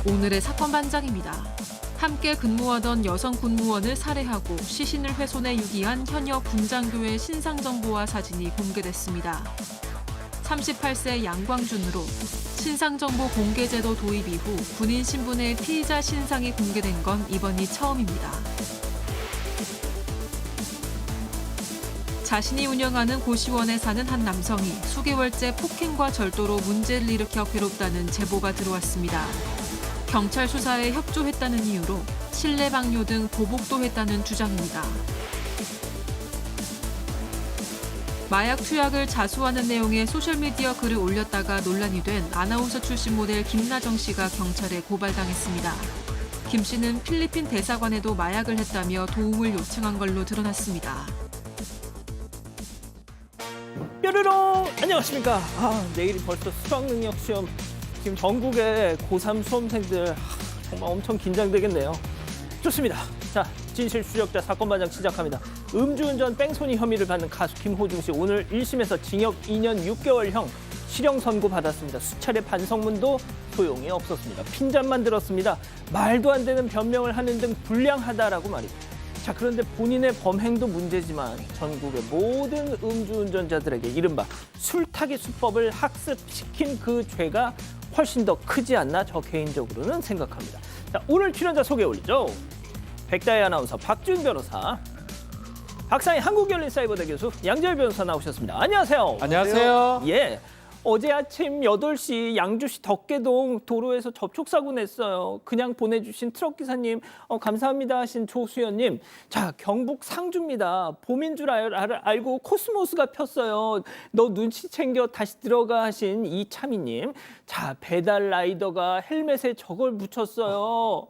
오늘의 사건 반장입니다. 함께 근무하던 여성 군무원을 살해하고 시신을 훼손해 유기한 현역 군장교의 신상정보와 사진이 공개됐습니다. 38세 양광준으로 신상정보 공개제도 도입 이후 군인 신분의 피의자 신상이 공개된 건 이번이 처음입니다. 자신이 운영하는 고시원에 사는 한 남성이 수개월째 폭행과 절도로 문제를 일으켜 괴롭다는 제보가 들어왔습니다. 경찰 수사에 협조했다는 이유로 실내 방뇨 등 보복도 했다는 주장입니다. 마약 투약을 자수하는 내용의 소셜미디어 글을 올렸다가 논란이 된 아나운서 출신 모델 김나정 씨가 경찰에 고발당했습니다. 김 씨는 필리핀 대사관에도 마약을 했다며 도움을 요청한 걸로 드러났습니다. 뾰로롱! 안녕하십니까. 내일이 벌써 수학능력 시험. 지금 전국의 고3 수험생들 정말 엄청 긴장되겠네요. 좋습니다. 자, 진실 추적자 사건 반장 시작합니다. 음주운전 뺑소니 혐의를 받는 가수 김호중 씨 오늘 1심에서 징역 2년 6개월형 실형 선고 받았습니다. 수차례 반성문도 소용이 없었습니다. 핀잔만 들었습니다. 말도 안 되는 변명을 하는 등 불량하다라고 말입니다. 자, 그런데 본인의 범행도 문제지만 전국의 모든 음주운전자들에게 이른바 술타기 수법을 학습시킨 그 죄가 훨씬 더 크지 않나 저 개인적으로는 생각합니다. 자, 오늘 출연자 소개 올리죠. 백다혜 아나운서, 박준 변호사, 박상희 한국열린사이버대 교수, 양재열 변호사 나오셨습니다. 안녕하세요. 안녕하세요. 예. 어제 아침 8시 양주시 덕계동 도로에서 접촉사고 냈어요. 그냥 보내주신 트럭 기사님 감사합니다 하신 조수연님. 자, 경북 상주입니다. 봄인 줄 알고 코스모스가 폈어요. 너 눈치 챙겨 다시 들어가 하신 이차미님. 자, 배달 라이더가 헬멧에 저걸 붙였어요.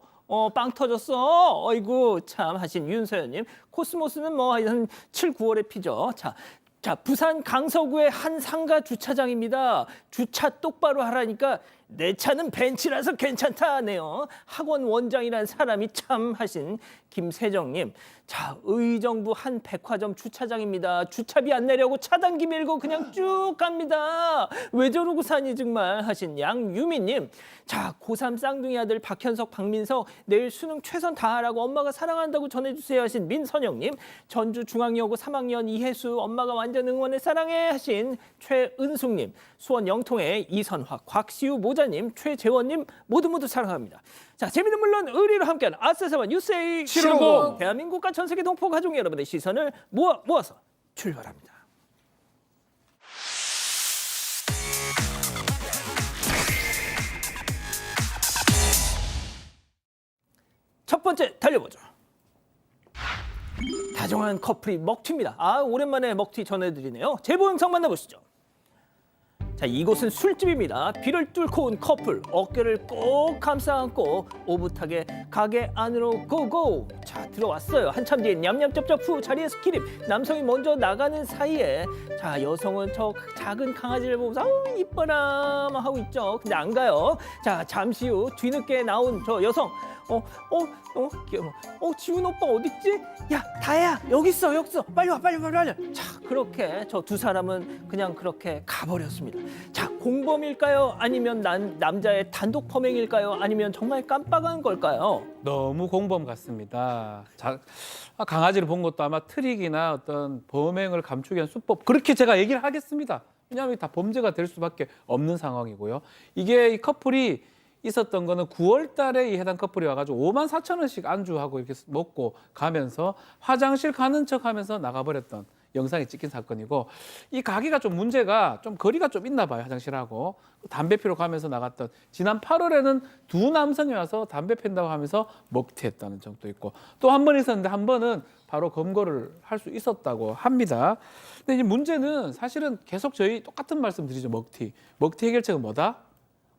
빵 터졌어. 어이구 참 하신 윤서연님. 코스모스는 뭐 한 7, 9월에 피죠. 자, 부산 강서구의 한 상가 주차장입니다. 주차 똑바로 하라니까 내 차는 벤츠라서 괜찮다네요. 학원 원장이란 사람이 참 하신 김세정님. 자, 의정부 한 백화점 주차장입니다. 주차비 안 내려고 차단기 밀고 그냥 쭉 갑니다. 왜 저러고 사니 정말 하신 양유미님. 자, 고3 쌍둥이 아들 박현석, 박민석 내일 수능 최선 다하라고 엄마가 사랑한다고 전해주세요 하신 민선영님. 전주중앙여고 3학년 이혜수 엄마가 완전 응원해 사랑해 하신 최은숙님. 수원 영통의 이선화, 곽시우 모자님, 최재원님 모두 사랑합니다. 자, 재미는 물론 의리로 함께하는 아싸사바 뉴스에이 750. 대한민국과 전 세계 동포 가족 여러분의 시선을 모아서 출발합니다. 첫 번째 달려보죠. 다정한 커플이 먹튀입니다. 오랜만에 먹튀 전해드리네요. 제보 영상 만나보시죠. 자, 이곳은 술집입니다. 비를 뚫고 온 커플, 어깨를 꼭 감싸 안고 오붓하게 가게 안으로 고고. 자, 들어왔어요. 한참 뒤에 냠냠쩝쩝 후 자리에서 기립. 남성이 먼저 나가는 사이에 자, 여성은 저 작은 강아지를 보면서 이뻐라 하고 있죠. 근데 안 가요. 자, 잠시 후 뒤늦게 나온 저 여성. 지훈 오빠 어딨지? 야, 다혜야, 여기 있어. 빨리 와. 자, 그렇게 저 두 사람은 그냥 그렇게 가버렸습니다. 자, 공범일까요? 아니면 남자의 단독 범행일까요? 아니면 정말 깜빡한 걸까요? 너무 공범 같습니다. 강아지를 본 것도 아마 트릭이나 어떤 범행을 감추기 위한 수법, 그렇게 제가 얘기를 하겠습니다. 왜냐하면 다 범죄가 될 수밖에 없는 상황이고요. 이게 이 커플이 있었던 거는 9월 달에 이 해당 커플이 와가지고 54,000원씩 안주하고 이렇게 먹고 가면서 화장실 가는 척 하면서 나가버렸던 영상이 찍힌 사건이고, 이 가게가 좀 문제가 좀 거리가 좀 있나 봐요. 화장실하고 담배 피러 가면서 나갔던, 지난 8월에는 두 남성이 와서 담배 핀다고 하면서 먹튀했다는 점도 있고, 또 한 번 있었는데 한 번은 바로 검거를 할 수 있었다고 합니다. 근데 이제 문제는 사실은 계속 저희 똑같은 말씀 드리죠. 먹튀 해결책은 뭐다?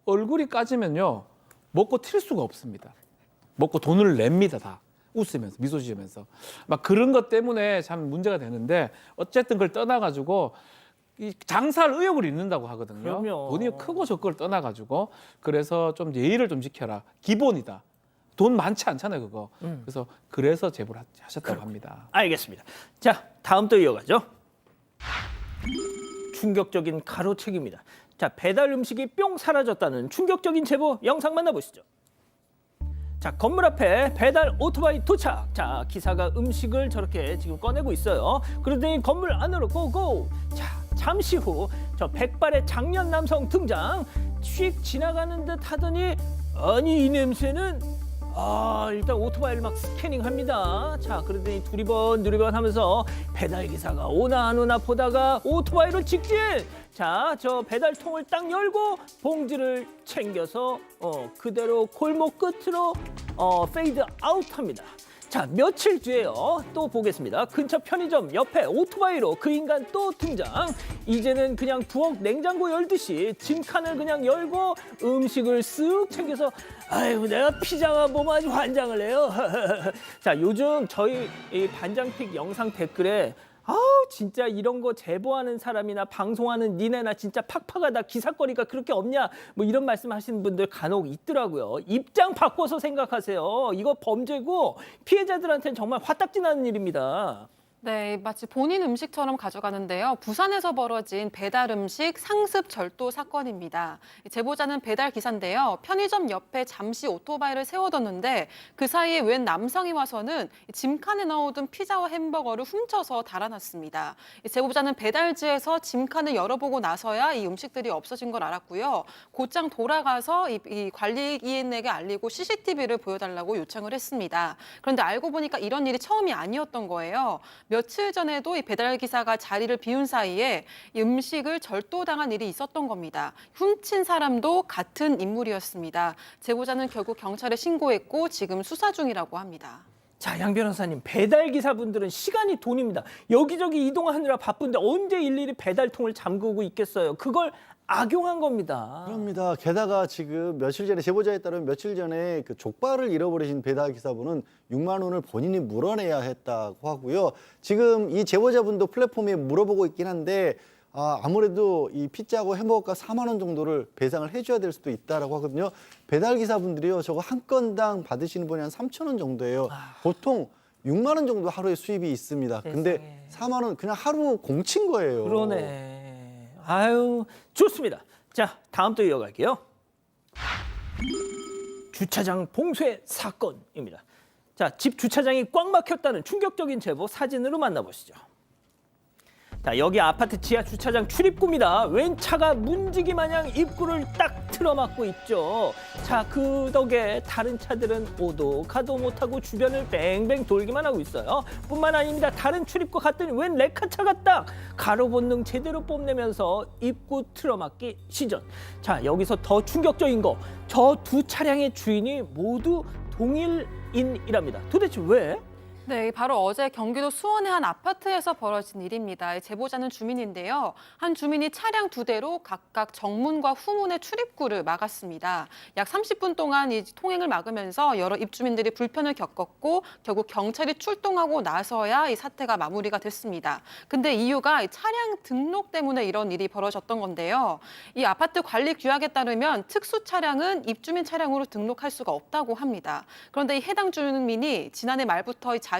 얼굴이 까지면요 먹고 튈 수가 없습니다. 먹고 돈을 냅니다. 다 웃으면서 미소 지으면서 막 그런 것 때문에 참 문제가 되는데, 어쨌든 그걸 떠나가지고 이 장사할 의욕을 잃는다고 하거든요. 그럼요. 돈이 크고 적고를 떠나가지고, 그래서 좀 예의를 좀 지켜라. 기본이다. 돈 많지 않잖아요, 그거. 그래서 제보를 하셨다고 합니다. 알겠습니다. 자, 다음 또 이어가죠. 충격적인 가로채기입니다. 자, 배달 음식이 뿅 사라졌다는 충격적인 제보 영상 만나보시죠. 자, 건물 앞에 배달 오토바이 도착. 자, 기사가 음식을 저렇게 지금 꺼내고 있어요. 그러더니 건물 안으로 고고. 자, 잠시 후 저 백발의 장년 남성 등장. 휙 지나가는 듯 하더니 아니 이 냄새는 일단 오토바이를 막 스캐닝합니다. 자, 그러더니 두리번 하면서 배달 기사가 오나 안 오나 보다가 오토바이를 직진. 자, 저 배달통을 딱 열고 봉지를 챙겨서 그대로 골목 끝으로 페이드 아웃합니다. 자, 며칠 뒤에요. 또 보겠습니다. 근처 편의점 옆에 오토바이로 그 인간 또 등장. 이제는 그냥 부엌 냉장고 열듯이 짐칸을 그냥 열고 음식을 쓱 챙겨서 아이고 내가 피자가 뭐만 아주 환장을 해요. 자, 요즘 저희 이 반장픽 영상 댓글에 진짜 이런 거 제보하는 사람이나 방송하는 니네나 진짜 팍팍하다, 기사거리가 그렇게 없냐, 뭐 이런 말씀하시는 분들 간혹 있더라고요. 입장 바꿔서 생각하세요. 이거 범죄고 피해자들한테는 정말 화딱지 나는 일입니다. 네, 마치 본인 음식처럼 가져가는데요. 부산에서 벌어진 배달 음식 상습 절도 사건입니다. 제보자는 배달 기사인데요. 편의점 옆에 잠시 오토바이를 세워뒀는데 그 사이에 웬 남성이 와서는 짐칸에 넣어둔 피자와 햄버거를 훔쳐서 달아났습니다. 제보자는 배달지에서 짐칸을 열어보고 나서야 이 음식들이 없어진 걸 알았고요. 곧장 돌아가서 이 관리인에게 알리고 CCTV를 보여달라고 요청을 했습니다. 그런데 알고 보니까 이런 일이 처음이 아니었던 거예요. 며칠 전에도 이 배달 기사가 자리를 비운 사이에 이 음식을 절도당한 일이 있었던 겁니다. 훔친 사람도 같은 인물이었습니다. 제보자는 결국 경찰에 신고했고 지금 수사 중이라고 합니다. 자, 양 변호사님, 배달 기사분들은 시간이 돈입니다. 여기저기 이동하느라 바쁜데 언제 일일이 배달통을 잠그고 있겠어요. 그걸 악용한 겁니다. 그렇습니다. 게다가 지금 며칠 전에 제보자에 따르면 며칠 전에 그 족발을 잃어버리신 배달 기사분은 6만 원을 본인이 물어내야 했다고 하고요. 지금 이 제보자분도 플랫폼에 물어보고 있긴 한데 아무래도 이 피자하고 햄버거가 4만 원 정도를 배상을 해줘야 될 수도 있다라고 하거든요. 배달 기사분들이요, 저거 한 건당 받으시는 분이 한 3천 원 정도예요. 보통 6만 원 정도 하루에 수입이 있습니다. 근데 4만 원 그냥 하루 공친 거예요. 그러네. 아유, 좋습니다. 자, 다음 또 이어갈게요. 주차장 봉쇄 사건입니다. 자, 집 주차장이 꽉 막혔다는 충격적인 제보 사진으로 만나보시죠. 자, 여기 아파트 지하 주차장 출입구입니다. 웬 차가 문지기 마냥 입구를 딱 틀어막고 있죠. 자, 그 덕에 다른 차들은 오도 가도 못하고 주변을 뱅뱅 돌기만 하고 있어요. 뿐만 아닙니다. 다른 출입구 갔더니 웬 레카차가 딱 가로 본능 제대로 뽐내면서 입구 틀어막기 시전. 자, 여기서 더 충격적인 거, 저 두 차량의 주인이 모두 동일인이랍니다. 도대체 왜? 네, 바로 어제 경기도 수원의 한 아파트에서 벌어진 일입니다. 제보자는 주민인데요. 한 주민이 차량 2대로 각각 정문과 후문의 출입구를 막았습니다. 약 30분 동안 이 통행을 막으면서 여러 입주민들이 불편을 겪었고 결국 경찰이 출동하고 나서야 이 사태가 마무리가 됐습니다. 근데 이유가 이 차량 등록 때문에 이런 일이 벌어졌던 건데요. 이 아파트 관리 규약에 따르면 특수 차량은 입주민 차량으로 등록할 수가 없다고 합니다. 그런데 이 해당 주민이 지난해 말부터 이 자신의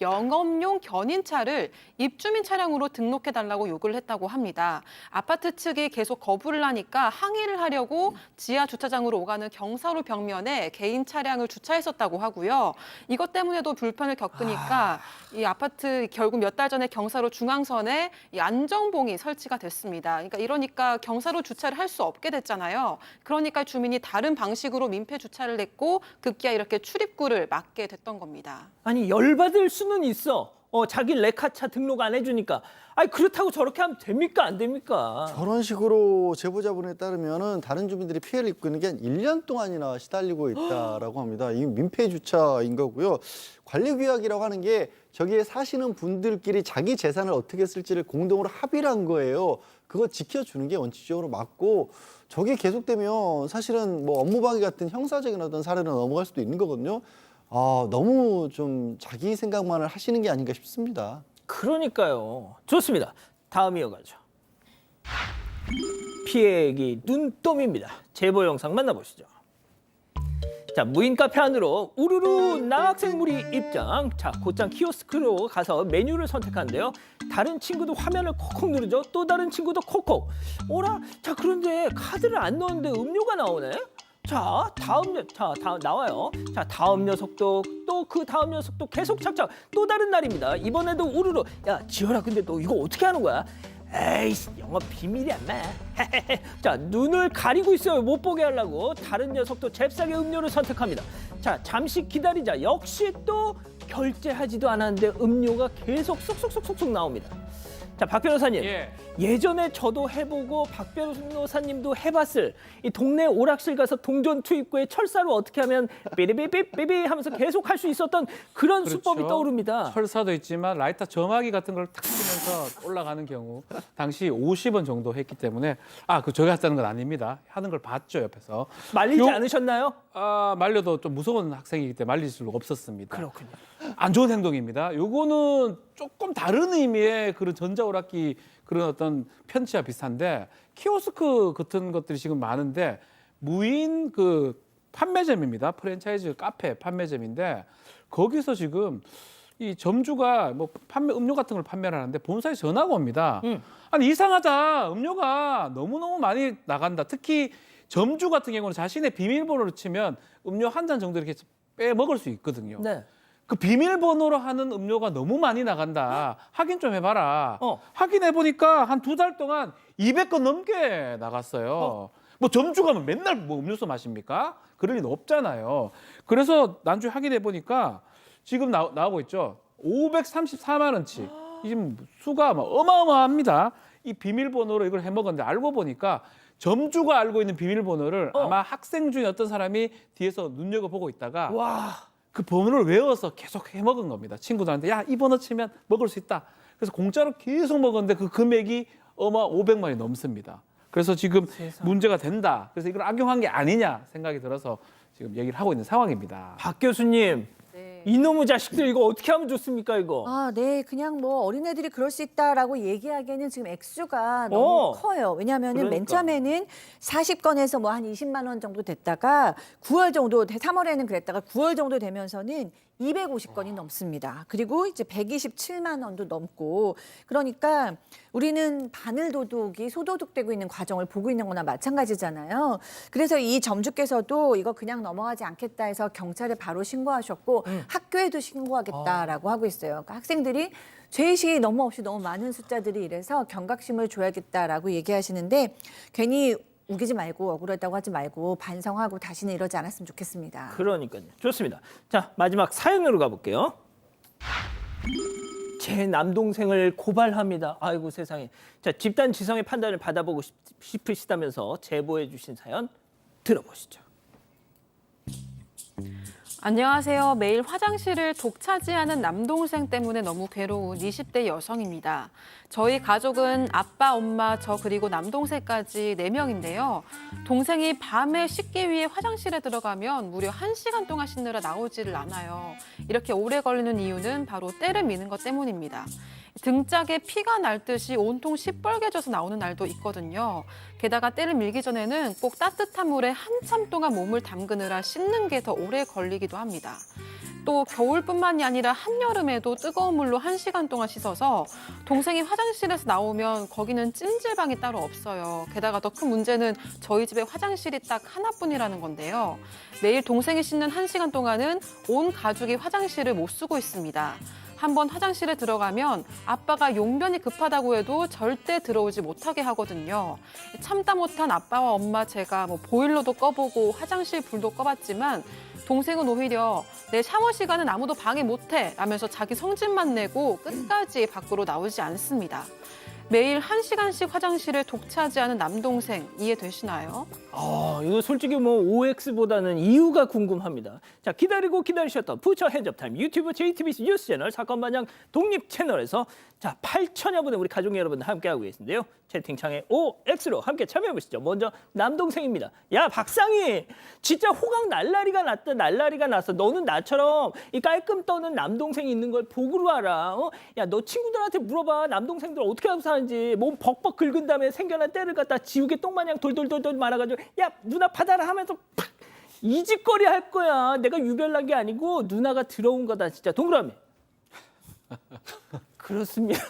영업용 견인차를 입주민 차량으로 등록해달라고 요구를 했다고 합니다. 아파트 측이 계속 거부를 하니까 항의를 하려고 지하 주차장으로 오가는 경사로 벽면에 개인 차량을 주차했었다고 하고요. 이것 때문에도 불편을 겪으니까 이 아파트 결국 몇 달 전에 경사로 중앙선에 이 안정봉이 설치가 됐습니다. 이러니까 경사로 주차를 할 수 없게 됐잖아요. 그러니까 주민이 다른 방식으로 민폐 주차를 냈고 급기야 이렇게 출입구를 막게 됐던 겁니다. 아니, 열받을 수는 있어. 자기 레카차 등록 안 해주니까. 아니, 그렇다고 저렇게 하면 됩니까? 안 됩니까? 저런 식으로 제보자분에 따르면은 다른 주민들이 피해를 입고 있는 게 한 1년 동안이나 시달리고 있다라고 합니다. 이 민폐 주차인 거고요. 관리 규약이라고 하는 게 저기에 사시는 분들끼리 자기 재산을 어떻게 쓸지를 공동으로 합의를 한 거예요. 그거 지켜주는 게 원칙적으로 맞고, 저게 계속되면 사실은 뭐 업무방해 같은 형사적인 어떤 사례로 넘어갈 수도 있는 거거든요. 너무 좀 자기 생각만을 하시는 게 아닌가 싶습니다. 그러니까요. 좋습니다. 다음 이어가죠. 피해액이 눈똠입니다. 제보 영상 만나보시죠. 자, 무인 카페 안으로 우르르 남학생물이 입장. 자, 곧장 키오스크로 가서 메뉴를 선택하는데요. 다른 친구도 화면을 콕콕 누르죠. 또 다른 친구도 콕콕. 오라? 자, 그런데 카드를 안 넣었는데 음료가 나오네? 자, 다음 나와요. 자, 다음 녀석도 또 그 다음 녀석도 계속 착착. 또 다른 날입니다. 이번에도 우르르. 야, 지혈아, 근데 너 이거 어떻게 하는 거야? 에이씨, 영업 비밀이야, 마. 자, 눈을 가리고 있어요. 못 보게 하려고. 다른 녀석도 잽싸게 음료를 선택합니다. 자, 잠시 기다리자. 역시 또 결제하지도 않았는데 음료가 계속 쏙쏙쏙쏙 나옵니다. 자, 박 변호사님. 예. 예전에 저도 해보고 박 변호사님도 해봤을 이 동네 오락실 가서 동전 투입구에 철사로 어떻게 하면 삐리삐삐삐삐 하면서 계속 할 수 있었던 그런 그렇죠. 수법이 떠오릅니다. 철사도 있지만 라이터 점화기 같은 걸 탁 치면서 올라가는 경우 당시 50원 정도 했기 때문에 그 저희가 했다는 건 아닙니다. 하는 걸 봤죠, 옆에서. 말리지 요- 않으셨나요? 말려도 좀 무서운 학생이기 때문에 말릴 수가 없었습니다. 그렇군요. 안 좋은 행동입니다. 요거는 조금 다른 의미의 그런 전자오락기 그런 어떤 편치와 비슷한데 키오스크 같은 것들이 지금 많은데 무인 그 판매점입니다. 프랜차이즈 카페 판매점인데 거기서 지금 이 점주가 뭐 판매 음료 같은 걸 판매를 하는데 본사에 전화가 옵니다. 아니 이상하다. 음료가 너무너무 많이 나간다. 특히 점주 같은 경우는 자신의 비밀번호를 치면 음료 한 잔 정도 이렇게 빼 먹을 수 있거든요. 네. 그 비밀번호로 하는 음료가 너무 많이 나간다. 확인 좀 해봐라. 확인해 보니까 한 2달 동안 200건 넘게 나갔어요. 뭐 점주가 맨날 뭐 음료수 마십니까? 그럴 리는 없잖아요. 그래서 나중에 확인해 보니까 지금 나오고 있죠. 534만 원치. 이 지금 수가 막 어마어마합니다. 이 비밀번호로 이걸 해먹었는데 알고 보니까 점주가 알고 있는 비밀번호를 아마 학생 중에 어떤 사람이 뒤에서 눈여겨보고 있다가 와. 그 번호를 외워서 계속 해먹은 겁니다. 친구들한테 야, 이 번호 치면 먹을 수 있다. 그래서 공짜로 계속 먹었는데 그 금액이 500만이 넘습니다. 그래서 지금 문제가 된다. 그래서 이걸 악용한 게 아니냐 생각이 들어서 지금 얘기를 하고 있는 상황입니다. 박 교수님. 네. 이놈의 자식들 이거 어떻게 하면 좋습니까, 이거? 네, 그냥 뭐 어린애들이 그럴 수 있다라고 얘기하기에는 지금 액수가 너무 커요. 왜냐하면은 맨 그러니까. 처음에는 40건에서 뭐 한 20만 원 정도 됐다가 9월 정도, 3월에는 그랬다가 9월 정도 되면서는 250건이 넘습니다. 그리고 이제 127만 원도 넘고 그러니까 우리는 바늘도둑이 소도둑되고 있는 과정을 보고 있는 거나 마찬가지잖아요. 그래서 이 점주께서도 이거 그냥 넘어가지 않겠다 해서 경찰에 바로 신고하셨고 학교에도 신고하겠다라고 하고 있어요. 그러니까 학생들이 죄의식이 너무 없이 너무 많은 숫자들이 이래서 경각심을 줘야겠다라고 얘기하시는데 괜히 우기지 말고 억울하다고 하지 말고 반성하고 다시는 이러지 않았으면 좋겠습니다. 그러니까요. 좋습니다. 자, 마지막 사연으로 가볼게요. 제 남동생을 고발합니다. 아이고 세상에. 자, 집단 지성의 판단을 받아보고 싶으시다면서 제보해 주신 사연 들어보시죠. 안녕하세요. 매일 화장실을 독차지하는 남동생 때문에 너무 괴로운 20대 여성입니다. 저희 가족은 아빠, 엄마, 저 그리고 남동생까지 4명인데요. 동생이 밤에 씻기 위해 화장실에 들어가면 무려 1시간 동안 씻느라 나오지를 않아요. 이렇게 오래 걸리는 이유는 바로 때를 미는 것 때문입니다. 등짝에 피가 날 듯이 온통 시뻘개져서 나오는 날도 있거든요. 게다가 때를 밀기 전에는 꼭 따뜻한 물에 한참 동안 몸을 담그느라 씻는 게 더 오래 걸리기도 합니다. 또 겨울뿐만이 아니라 한여름에도 뜨거운 물로 1시간 동안 씻어서 동생이 화장실에서 나오면 거기는 찜질방이 따로 없어요. 게다가 더 큰 문제는 저희 집에 화장실이 딱 하나뿐이라는 건데요. 매일 동생이 씻는 1시간 동안은 온 가족이 화장실을 못 쓰고 있습니다. 한번 화장실에 들어가면 아빠가 용변이 급하다고 해도 절대 들어오지 못하게 하거든요. 참다 못한 아빠와 엄마 제가 뭐 보일러도 꺼보고 화장실 불도 꺼봤지만 동생은 오히려 내 샤워 시간은 아무도 방해 못해 라면서 자기 성질만 내고 끝까지 밖으로 나오지 않습니다. 매일 1시간씩 화장실을 독차지하는 남동생 이해되시나요? 이거 솔직히 뭐 OX보다는 이유가 궁금합니다. 자, 기다리고 기다리셨던 부처 핸즈업 타임 유튜브 JTBC 뉴스 채널 사건 반영 독립 채널에서 자 8천여 분의 우리 가족 여러분 함께하고 계신데요. 채팅창에 OX로 함께 참여해 보시죠. 먼저 남동생입니다. 야 박상희, 진짜 호강 날라리가 났다. 날라리가 났어. 너는 나처럼 이 깔끔 떠는 남동생이 있는 걸 보고로 알아. 야 너 친구들한테 물어봐. 남동생들 어떻게 하고 사는지. 몸 벅벅 긁은 다음에 생겨난 때를 갖다 지우개 똥마냥 돌돌돌돌 말아가지고 야 누나 받아라 하면서 팍 이 짓거리 할 거야. 내가 유별난 게 아니고 누나가 들어온 거다. 진짜 동그라미. 그렇습니다.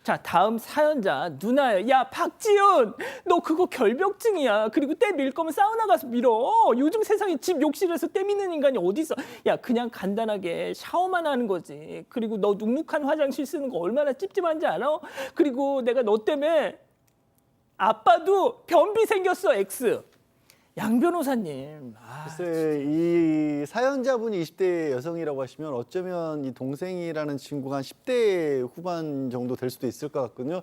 자, 다음 사연자 누나예요. 야, 박지윤, 너 그거 결벽증이야. 그리고 때 밀 거면 사우나 가서 밀어. 요즘 세상에 집 욕실에서 때 미는 인간이 어디 있어? 야, 그냥 간단하게 샤워만 하는 거지. 그리고 너 눅눅한 화장실 쓰는 거 얼마나 찝찝한지 알아? 그리고 내가 너 때문에 아빠도 변비 생겼어, X. 양 변호사님. 글쎄 이 사연자분이 20대 여성이라고 하시면 어쩌면 이 동생이라는 친구가 한 10대 후반 정도 될 수도 있을 것 같거든요.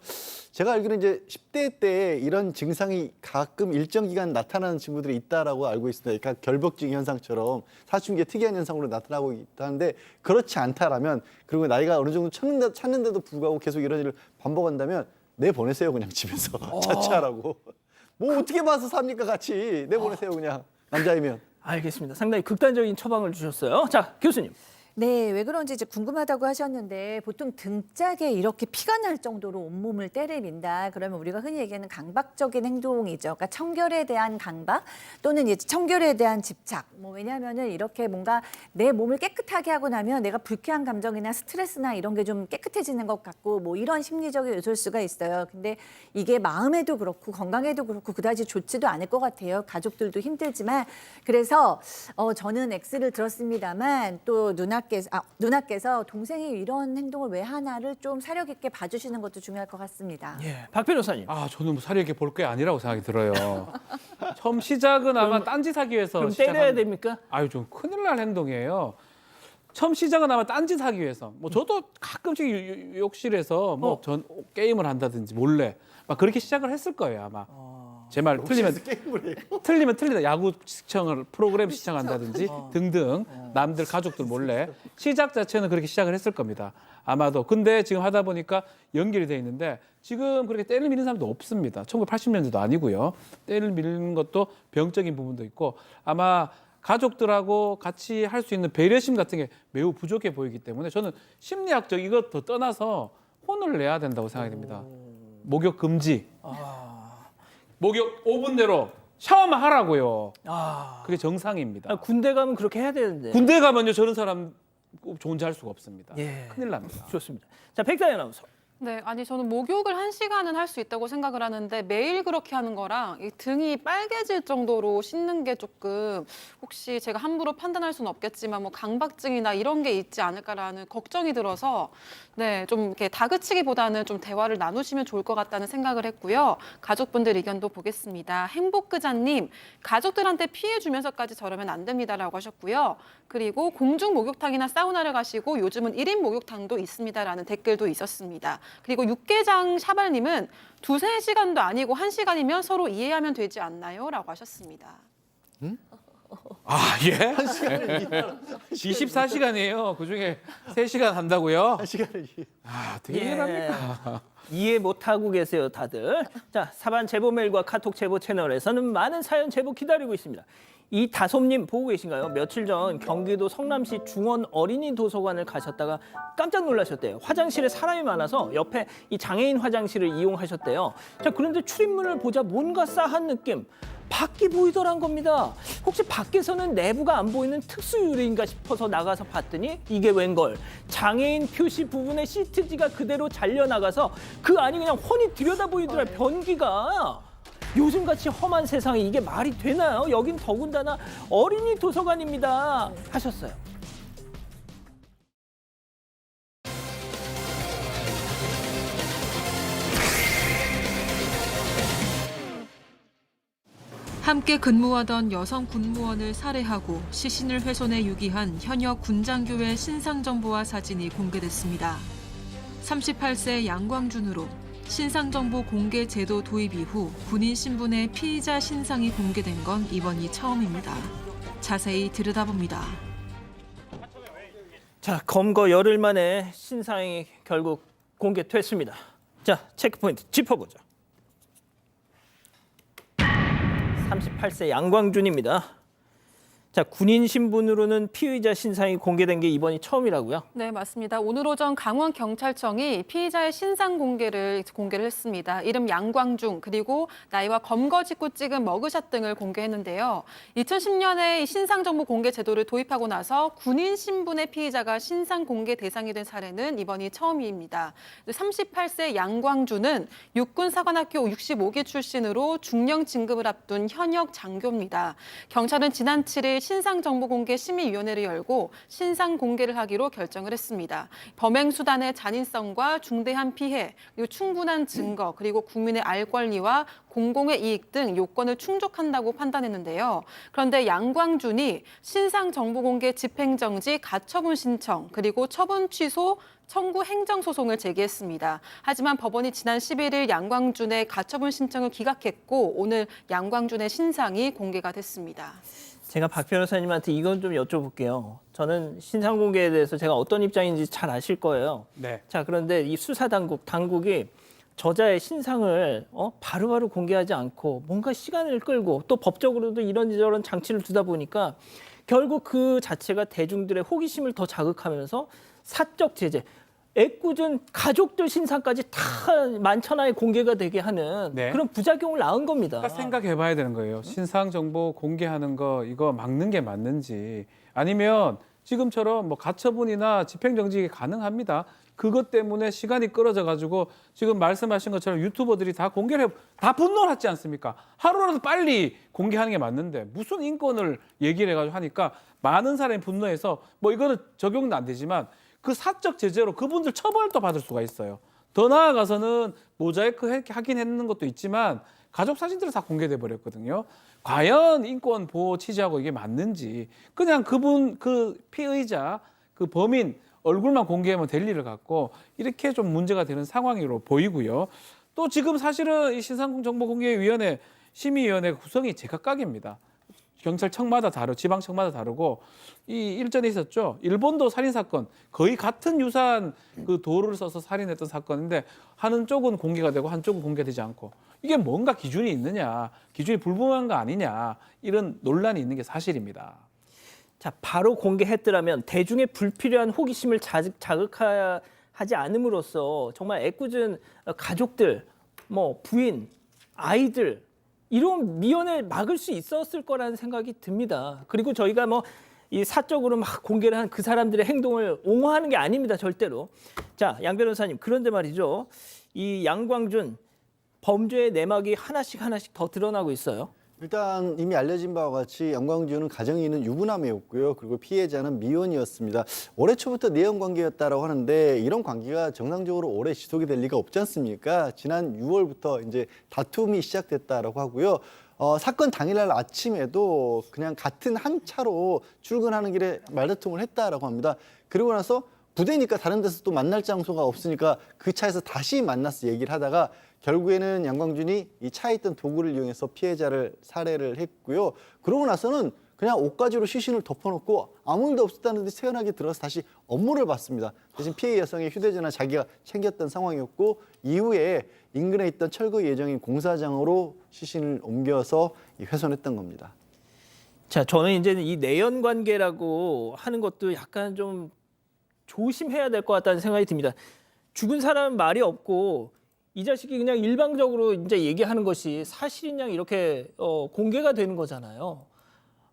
제가 알기로는 이제 10대 때 이런 증상이 가끔 일정 기간 나타나는 친구들이 있다라고 알고 있습니다. 그러니까 결벽증 현상처럼 사춘기에 특이한 현상으로 나타나고 있다는데 그렇지 않다라면 그리고 나이가 어느 정도 찾는데도 불구하고 계속 이런 일을 반복한다면 내보내세요 그냥 집에서 자취하라고. 뭐 어떻게 봐서 삽니까 같이 내보내세요 그냥 남자이면. 알겠습니다. 상당히 극단적인 처방을 주셨어요. 자, 교수님. 네, 왜 그런지 이제 궁금하다고 하셨는데 보통 등짝에 이렇게 피가 날 정도로 온몸을 때를 민다. 그러면 우리가 흔히 얘기하는 강박적인 행동이죠. 그러니까 청결에 대한 강박 또는 이제 청결에 대한 집착. 뭐 왜냐하면은 이렇게 뭔가 내 몸을 깨끗하게 하고 나면 내가 불쾌한 감정이나 스트레스나 이런 게 좀 깨끗해지는 것 같고 뭐 이런 심리적인 요소일 수가 있어요. 근데 이게 마음에도 그렇고 건강에도 그렇고 그다지 좋지도 않을 것 같아요. 가족들도 힘들지만 그래서 저는 X를 들었습니다만 또 누나께서 동생이 이런 행동을 왜 하나를 좀 사려 깊게 봐주시는 것도 중요할 것 같습니다. 예, 박 변호사님. 아, 저는 뭐 사려 있게 볼 게 아니라고 생각이 들어요. 처음 시작은 아마 딴짓하기 위해서 그럼 때려야 됩니까? 아유, 좀 큰일 날 행동이에요. 처음 시작은 아마 딴짓하기 위해서. 뭐 저도 가끔씩 욕실에서 뭐 전 게임을 한다든지 몰래 막 그렇게 시작을 했을 거예요 아마. 제 말 틀리면 틀리다. 야구 시청을 프로그램 시청한다든지 등등 남들 가족들 몰래 시작 자체는 그렇게 시작을 했을 겁니다. 아마도. 근데 지금 하다 보니까 연결이 돼 있는데 지금 그렇게 때를 미는 사람도 없습니다. 1980년대도 아니고요. 때를 미는 것도 병적인 부분도 있고 아마 가족들하고 같이 할 수 있는 배려심 같은 게 매우 부족해 보이기 때문에 저는 심리학적 이것 더 떠나서 혼을 내야 된다고 생각이 됩니다. 목욕 금지. 목욕 5분 내로 샤워만 하라고요. 그게 정상입니다. 군대 가면 그렇게 해야 되는데. 군대 가면요 저런 사람 존재할 수가 없습니다. 예. 큰일 납니다. 좋습니다. 자, 백다연 아나운서. 네, 아니 저는 목욕을 1시간은 할 수 있다고 생각을 하는데 매일 그렇게 하는 거랑 이 등이 빨개질 정도로 씻는 게 조금 혹시 제가 함부로 판단할 수는 없겠지만 뭐 강박증이나 이런 게 있지 않을까라는 걱정이 들어서 네, 좀 이렇게 다그치기보다는 좀 대화를 나누시면 좋을 것 같다는 생각을 했고요. 가족분들 의견도 보겠습니다. 행복그자님, 가족들한테 피해 주면서까지 저러면 안 됩니다라고 하셨고요. 그리고 공중 목욕탕이나 사우나를 가시고 요즘은 1인 목욕탕도 있습니다라는 댓글도 있었습니다. 그리고 육개장 샤발님은 2-3시간도 아니고 1시간이면 서로 이해하면 되지 않나요? 라고 하셨습니다. 아, 예? 24시간이에요. 그중에 3시간 한다고요? 1시간을 아, 되게 대단합니다. 이해 못하고 계세요, 다들. 자, 사반 제보 메일과 카톡 제보 채널에서는 많은 사연 제보 기다리고 있습니다. 이 다솜님 보고 계신가요? 며칠 전 경기도 성남시 중원 어린이 도서관을 가셨다가 깜짝 놀라셨대요. 화장실에 사람이 많아서 옆에 이 장애인 화장실을 이용하셨대요. 자, 그런데 출입문을 보자 뭔가 싸한 느낌. 밖이 보이더란 겁니다. 혹시 밖에서는 내부가 안 보이는 특수유리인가 싶어서 나가서 봤더니 이게 웬걸. 장애인 표시 부분의 시트지가 그대로 잘려나가서 그 안이 그냥 훤히 들여다보이더라, 변기가. 요즘같이 험한 세상에 이게 말이 되나요? 여긴 더군다나 어린이 도서관입니다. 하셨어요. 함께 근무하던 여성 군무원을 살해하고 시신을 훼손해 유기한 현역 군장교회 신상정보와 사진이 공개됐습니다. 38세 양광준으로 신상정보 공개 제도 도입 이후 군인 신분의 피의자 신상이 공개된 건 이번이 처음입니다. 자세히 들여다봅니다. 자, 검거 열흘 만에 신상이 결국 공개됐습니다. 자, 체크포인트 짚어보죠. 38세 양광준입니다. 자, 군인 신분으로는 피의자 신상이 공개된 게 이번이 처음이라고요? 네, 맞습니다. 오늘 오전 강원경찰청이 피의자의 신상 공개를 했습니다. 이름 양광중, 그리고 나이와 검거 직후 찍은 머그샷 등을 공개했는데요. 2010년에 신상 정보 공개 제도를 도입하고 나서 군인 신분의 피의자가 신상 공개 대상이 된 사례는 이번이 처음입니다. 38세 양광주는 육군사관학교 65기 출신으로 중령 진급을 앞둔 현역 장교입니다. 경찰은 지난 7일 신상정보공개심의위원회를 열고 신상 공개를 하기로 결정을 했습니다. 범행 수단의 잔인성과 중대한 피해, 그리고 충분한 증거, 그리고 국민의 알 권리와 공공의 이익 등 요건을 충족한다고 판단했는데요. 그런데 양광준이 신상정보공개 집행정지 가처분 신청, 그리고 처분 취소 청구 행정소송을 제기했습니다. 하지만 법원이 지난 11일 양광준의 가처분 신청을 기각했고 오늘 양광준의 신상이 공개가 됐습니다. 제가 박 변호사님한테 이건 좀 여쭤볼게요. 저는 신상 공개에 대해서 제가 어떤 입장인지 잘 아실 거예요. 네. 자, 그런데 이 수사 당국이 저자의 신상을 바로바로 공개하지 않고 뭔가 시간을 끌고 또 법적으로도 이런저런 장치를 두다 보니까 결국 그 자체가 대중들의 호기심을 더 자극하면서 사적 제재, 애꿎은 가족들 신상까지 다 만천하에 공개가 되게 하는 네. 그런 부작용을 낳은 겁니다. 그러니까 생각해봐야 되는 거예요. 신상 정보 공개하는 거 이거 막는 게 맞는지 아니면 지금처럼 뭐 가처분이나 집행정지 가능합니다. 그것 때문에 시간이 끌어져 가지고 지금 말씀하신 것처럼 유튜버들이 다 공개를 다 분노하지 않습니까? 하루라도 빨리 공개하는 게 맞는데 무슨 인권을 얘기를 해가지고 하니까 많은 사람이 분노해서 뭐 이거는 적용도 안 되지만 그 사적 제재로 그분들 처벌도 받을 수가 있어요. 더 나아가서는 모자이크 하긴 했는 것도 있지만 가족 사진들은 다 공개돼 버렸거든요. 과연 인권 보호 취지하고 이게 맞는지 그냥 그분 그 피의자 그 범인 얼굴만 공개하면 될 일을 갖고 이렇게 좀 문제가 되는 상황으로 보이고요. 또 지금 사실은 이 신상정보공개위원회 심의위원회 구성이 제각각입니다. 경찰청마다 지방청마다 다르고 이 일전에 있었죠. 일본도 살인 사건 거의 같은 유사한 그 도로를 써서 살인했던 사건인데 하는 쪽은 공개가 되고 한쪽은 공개되지 않고 이게 뭔가 기준이 있느냐, 기준이 불분명한 거 아니냐 이런 논란이 있는 게 사실입니다. 자, 바로 공개했더라면 대중의 불필요한 호기심을 자극하지 않음으로써 정말 애꿎은 가족들, 뭐 부인, 아이들 이런 미연을 막을 수 있었을 거라는 생각이 듭니다. 그리고 저희가 뭐 이 사적으로 막 공개를 한 그 사람들의 행동을 옹호하는 게 아닙니다, 절대로. 자, 양 변호사님, 그런데 말이죠. 이 양광준 범죄의 내막이 하나씩 더 드러나고 있어요. 일단 이미 알려진 바와 같이 양광주는 가정이 있는 유부남이었고요. 그리고 피해자는 미혼이었습니다. 올해 초부터 내연 관계였다라고 하는데 이런 관계가 정상적으로 오래 지속이 될 리가 없지 않습니까? 지난 6월부터 이제 다툼이 시작됐다라고 하고요. 사건 당일날 아침에도 그냥 같은 한 차로 출근하는 길에 말다툼을 했다라고 합니다. 그리고 나서 부대니까 다른 데서 또 만날 장소가 없으니까 그 차에서 다시 만나서 얘기를 하다가 결국에는 양광준이 이 차에 있던 도구를 이용해서 피해자를 살해를 했고요. 그러고 나서는 그냥 옷가지로 시신을 덮어놓고 아무 일도 없었다는데 세연하게 들어서 다시 업무를 받습니다. 대신 피해 여성의 휴대전화 자기가 챙겼던 상황이었고 이후에 인근에 있던 철거 예정인 공사장으로 시신을 옮겨서 훼손했던 겁니다. 자, 저는 이제 이 내연 관계라고 하는 것도 약간 좀 조심해야 될 것 같다는 생각이 듭니다. 죽은 사람은 말이 없고 이 자식이 그냥 일방적으로 이제 얘기하는 것이 사실인 양 이렇게 공개가 되는 거잖아요.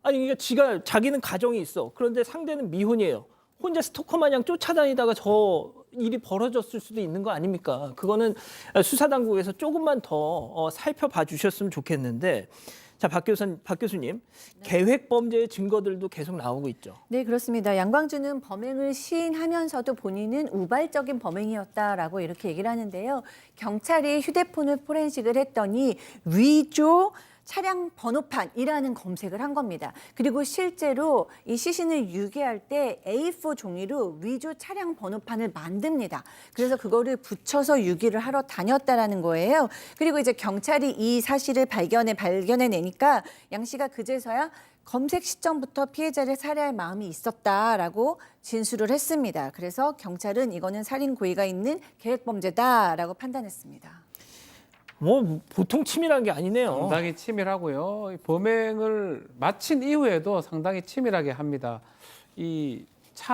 아니 그러니까 자기는 가정이 있어. 그런데 상대는 미혼이에요. 혼자 스토커 마냥 쫓아다니다가 저 일이 벌어졌을 수도 있는 거 아닙니까? 그거는 수사 당국에서 조금만 더 살펴봐 주셨으면 좋겠는데. 자, 박 교수님, 계획 범죄의 증거들도 계속 나오고 있죠. 네, 그렇습니다. 양광주는 범행을 시인하면서도 본인은 우발적인 범행이었다라고 이렇게 얘기를 하는데요. 경찰이 휴대폰을 포렌식을 했더니 위조 차량 번호판이라는 검색을 한 겁니다. 그리고 실제로 이 시신을 유기할 때 A4 종이로 위조 차량 번호판을 만듭니다. 그래서 그거를 붙여서 유기를 하러 다녔다라는 거예요. 그리고 이제 경찰이 이 사실을 발견해내니까 양 씨가 그제서야 검색 시점부터 피해자를 살해할 마음이 있었다라고 진술을 했습니다. 그래서 경찰은 이거는 살인 고의가 있는 계획 범죄다라고 판단했습니다. 뭐 보통 치밀한 게 아니네요. 상당히 치밀하고요. 이 범행을 마친 이후에도 상당히 치밀하게 합니다. 이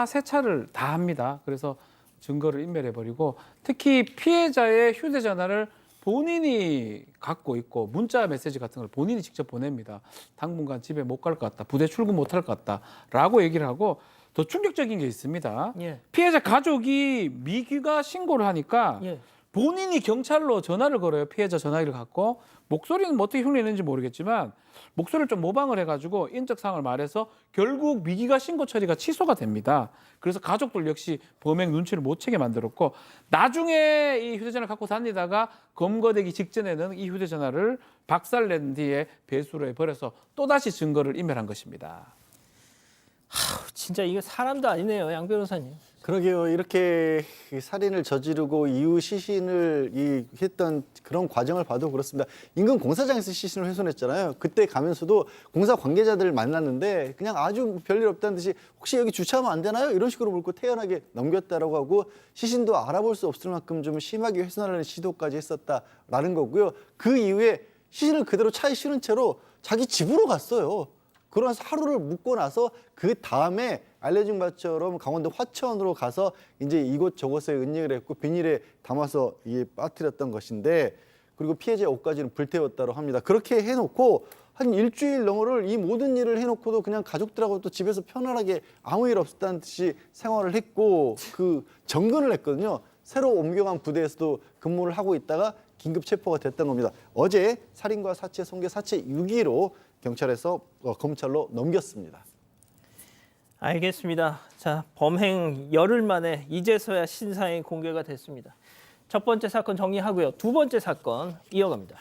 세 차를 다 합니다. 그래서 증거를 인멸해버리고 특히 피해자의 휴대전화를 본인이 갖고 있고 문자 메시지 같은 걸 본인이 직접 보냅니다. 당분간 집에 못 갈 것 같다. 부대 출근 못 할 것 같다. 라고 얘기를 하고 더 충격적인 게 있습니다. 예. 피해자 가족이 미규가 신고를 하니까 예. 본인이 경찰로 전화를 걸어요. 피해자 전화기를 갖고. 목소리는 뭐 어떻게 흉내내는지 모르겠지만 목소리를 좀 모방을 해가지고 인적 사항을 말해서 결국 미기가 신고 처리가 취소가 됩니다. 그래서 가족들 역시 범행 눈치를 못 채게 만들었고 나중에 이 휴대전화를 갖고 다니다가 검거되기 직전에는 이 휴대전화를 박살낸 뒤에 배수로에 버려서 또다시 증거를 인멸한 것입니다. 진짜 이게 사람도 아니네요, 양 변호사님. 그러게요. 이렇게 살인을 저지르고 이후 시신을 했던 그런 과정을 봐도 그렇습니다. 인근 공사장에서 시신을 훼손했잖아요. 그때 가면서도 공사 관계자들을 만났는데 그냥 아주 별일 없다는 듯이 혹시 여기 주차하면 안 되나요? 이런 식으로 물고 태연하게 넘겼다라고 하고 시신도 알아볼 수 없을 만큼 좀 심하게 훼손하려는 시도까지 했었다라는 거고요. 그 이후에 시신을 그대로 차에 실은 채로 자기 집으로 갔어요. 그런 하루를 묵고 나서 그 다음에 알려진 바처럼 강원도 화천으로 가서 이제 이곳저곳에 은닉을 했고 비닐에 담아서 빠뜨렸던 것인데 그리고 피해자의 옷까지는 불태웠다고 합니다. 그렇게 해놓고 한 일주일 넘어를 이 모든 일을 해놓고도 그냥 가족들하고 또 집에서 편안하게 아무 일 없었다는 듯이 생활을 했고 그 정근을 했거든요. 새로 옮겨간 부대에서도 근무를 하고 있다가 긴급 체포가 됐던 겁니다. 어제 살인과 사체, 성계, 사체 6위로 경찰에서 검찰로 넘겼습니다. 알겠습니다. 자, 범행 열흘 만에 이제서야 신상이 공개가 됐습니다. 첫 번째 사건 정리하고요. 두 번째 사건 이어갑니다.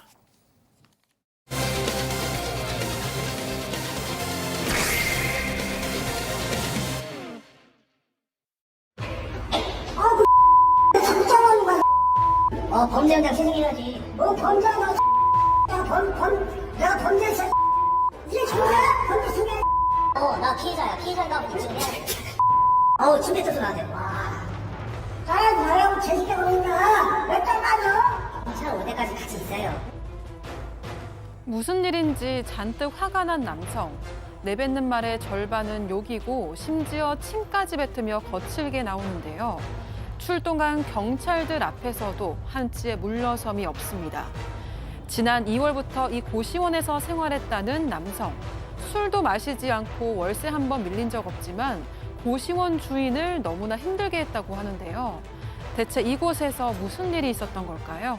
범죄 현장 시승이라지. 뭐 범죄야, 내가 범죄했어. 이게 정말야? 범죄 중에. 나 피해자야. 피해자인가 하고 지금 해야 돼. 침대 뜯어 나한테. 와. 잘하고 재밌게 보니까 몇달 맞아? 경찰 올 때까지 같이 있어요. 무슨 일인지 잔뜩 화가 난 남성. 내뱉는 말의 절반은 욕이고 심지어 침까지 뱉으며 거칠게 나오는데요. 출동한 경찰들 앞에서도 한치의 물러섬이 없습니다. 지난 2월부터 이 고시원에서 생활했다는 남성. 술도 마시지 않고 월세 한 번 밀린 적 없지만 고시원 주인을 너무나 힘들게 했다고 하는데요. 대체 이곳에서 무슨 일이 있었던 걸까요?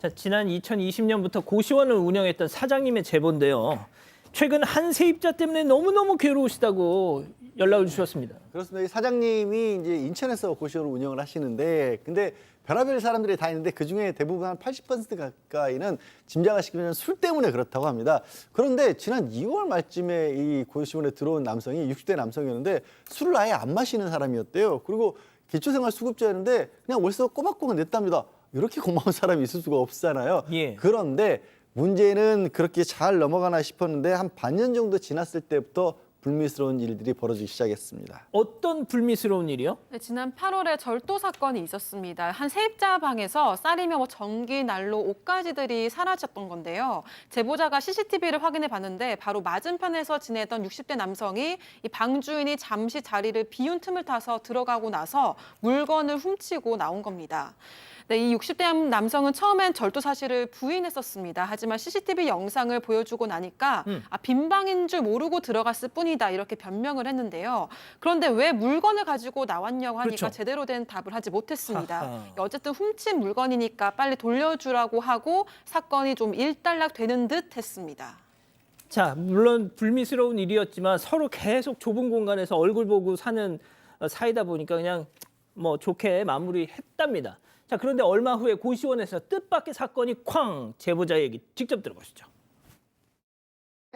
자, 지난 2020년부터 고시원을 운영했던 사장님의 제보인데요. 최근 한 세입자 때문에 너무너무 괴로우시다고 연락을 주셨습니다. 그렇습니다. 이 사장님이 이제 인천에서 고시원을 운영을 하시는데 근데 별의별 사람들이 다 있는데 그중에 대부분 한 80% 가까이는 짐작하시기로는 술 때문에 그렇다고 합니다. 그런데 지난 2월 말쯤에 이 고시원에 들어온 남성이 60대 남성이었는데 술을 아예 안 마시는 사람이었대요. 그리고 기초생활수급자였는데 그냥 월세가 꼬박꼬박 냈답니다. 이렇게 고마운 사람이 있을 수가 없잖아요. 예. 그런데 문제는 그렇게 잘 넘어가나 싶었는데 한 반년 정도 지났을 때부터 불미스러운 일들이 벌어지기 시작했습니다. 어떤 불미스러운 일이요? 네, 지난 8월에 절도 사건이 있었습니다. 한 세입자 방에서 쌀이며 전기, 난로, 옷가지들이 사라졌던 건데요. 제보자가 CCTV를 확인해 봤는데 바로 맞은편에서 지내던 60대 남성이 이 방 주인이 잠시 자리를 비운 틈을 타서 들어가고 나서 물건을 훔치고 나온 겁니다. 네, 이 60대 남성은 처음엔 절도 사실을 부인했었습니다. 하지만 CCTV 영상을 보여주고 나니까 빈 방인 줄 모르고 들어갔을 뿐이다 이렇게 변명을 했는데요. 그런데 왜 물건을 가지고 나왔냐고 하니까 그렇죠. 제대로 된 답을 하지 못했습니다. 하하. 어쨌든 훔친 물건이니까 빨리 돌려주라고 하고 사건이 좀 일단락되는 듯 했습니다. 자, 물론 불미스러운 일이었지만 서로 계속 좁은 공간에서 얼굴 보고 사는 사이다 보니까 그냥 뭐 좋게 마무리했답니다. 자, 그런데 얼마 후에 고시원에서 뜻밖의 사건이 쾅! 제보자 얘기 직접 들어보시죠.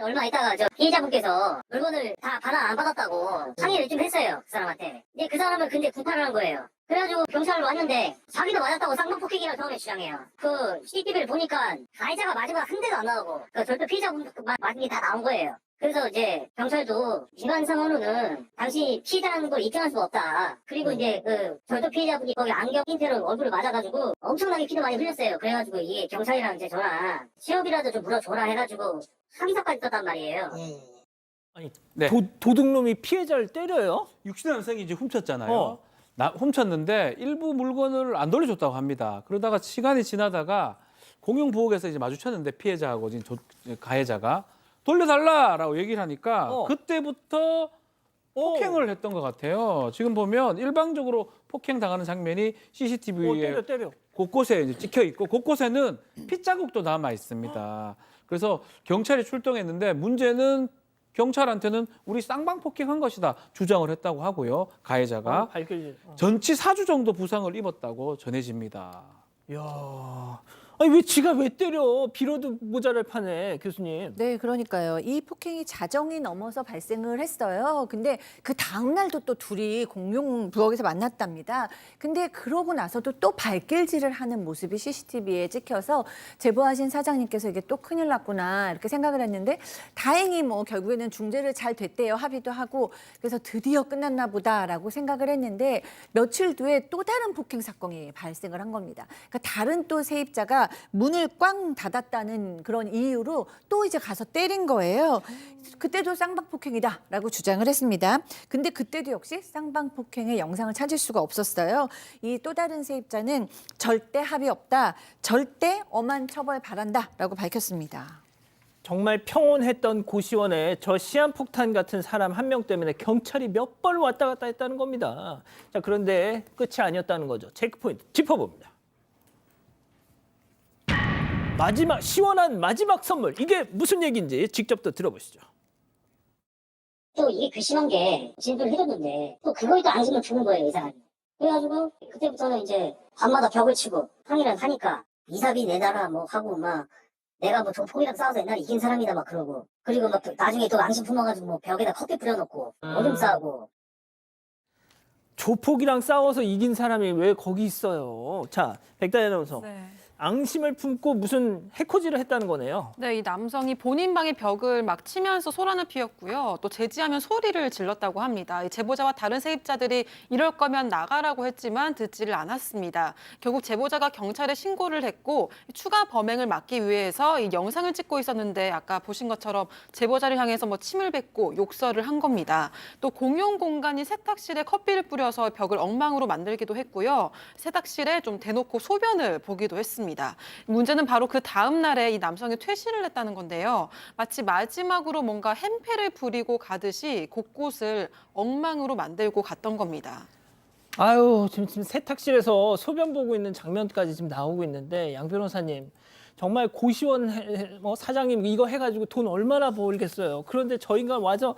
얼마 있다가 저 피해자분께서 물건을 다 받아 안 받았다고 상의를 좀 했어요. 그 사람한테. 근데 그 사람은 근데 구타를 한 거예요. 그래가지고 경찰로 왔는데 자기도 맞았다고 쌍방폭행이라고 처음에 주장해요. 그 CCTV를 보니까 가해자가 맞은 거 한 대도 안 나오고 그 절도 피해자분 맞은 게 다 나온 거예요. 그래서 이제 경찰도 위반 상황으로는 당시 피해자라는 걸 입증할 수가 없다. 그리고 이제 그 절도 피해자분이 거기 안경 핀테로 얼굴을 맞아가지고 엄청나게 피도 많이 흘렸어요. 그래가지고 이게 경찰이랑 이제 저랑 취업이라도 좀 물어줘라 해가지고 항의서까지 썼단 말이에요. 아니 네. 도둑놈이 피해자를 때려요? 60대 남성이 이제 훔쳤잖아요. 어. 훔쳤는데 일부 물건을 안 돌려줬다고 합니다. 그러다가 시간이 지나다가 공용부엌에서 이제 마주쳤는데 피해자하고 지금 가해자가 돌려달라라고 얘기를 하니까 그때부터 폭행을 했던 것 같아요. 지금 보면 일방적으로 폭행 당하는 장면이 CCTV에 때려. 곳곳에 이제 찍혀 있고 곳곳에는 핏자국도 남아 있습니다. 그래서 경찰이 출동했는데 문제는 경찰한테는 우리 쌍방 폭행한 것이다 주장을 했다고 하고요. 가해자가 발길질. 전치 4주 정도 부상을 입었다고 전해집니다. 야, 아니 왜 지가 왜 때려? 빌어도 모자랄 판에 교수님. 네, 그러니까요. 이 폭행이 자정이 넘어서 발생을 했어요. 근데 그 다음 날도 또 둘이 공용 부엌에서 만났답니다. 근데 그러고 나서도 또 발길질을 하는 모습이 CCTV에 찍혀서 제보하신 사장님께서 이게 또 큰일 났구나 이렇게 생각을 했는데 다행히 뭐 결국에는 중재를 잘 됐대요. 합의도 하고 그래서 드디어 끝났나 보다라고 생각을 했는데 며칠 뒤에 또 다른 폭행 사건이 발생을 한 겁니다. 그러니까 다른 또 세입자가 문을 꽝 닫았다는 그런 이유로 또 이제 가서 때린 거예요. 그때도 쌍방폭행이다라고 주장을 했습니다. 근데 그때도 역시 쌍방폭행의 영상을 찾을 수가 없었어요. 이 또 다른 세입자는 절대 합의 없다, 절대 엄한 처벌 바란다라고 밝혔습니다. 정말 평온했던 고시원에 저 시한폭탄 같은 사람 한 명 때문에 경찰이 몇 번 왔다 갔다 했다는 겁니다. 자, 그런데 끝이 아니었다는 거죠. 체크포인트 짚어봅니다. 시원한 마지막 선물. 이게 무슨 얘기인지 직접 또 들어보시죠. 또 이게 괘씸한 게 진술을 해줬는데 또 그거에 또 안심을 주는 거예요, 이 사람이. 그래가지고 그때부터는 이제 밤마다 벽을 치고 항의를 하니까 이사비 내놔라 뭐 하고 막 내가 뭐 조폭이랑 싸워서 옛날에 이긴 사람이다 막 그러고 그리고 막 나중에 또 앙심 품어가지고 뭐 벽에다 커피 뿌려놓고 오줌 싸고. 조폭이랑 싸워서 이긴 사람이 왜 거기 있어요? 자, 백다희 아나운서. 네. 앙심을 품고 무슨 해코지를 했다는 거네요. 네, 이 남성이 본인 방의 벽을 막 치면서 소란을 피웠고요. 또 제지하면 소리를 질렀다고 합니다. 이 제보자와 다른 세입자들이 이럴 거면 나가라고 했지만 듣지를 않았습니다. 결국 제보자가 경찰에 신고를 했고 추가 범행을 막기 위해서 이 영상을 찍고 있었는데 아까 보신 것처럼 제보자를 향해서 뭐 침을 뱉고 욕설을 한 겁니다. 또 공용 공간인 세탁실에 커피를 뿌려서 벽을 엉망으로 만들기도 했고요. 세탁실에 좀 대놓고 소변을 보기도 했습니다. 문제는 바로 그 다음 날에 이 남성이 퇴실을 했다는 건데요. 마치 마지막으로 뭔가 행패를 부리고 가듯이 곳곳을 엉망으로 만들고 갔던 겁니다. 아유, 지금 세탁실에서 소변 보고 있는 장면까지 지금 나오고 있는데 양 변호사님 정말 고시원 사장님 이거 해가지고 돈 얼마나 벌겠어요. 그런데 저 인간 와서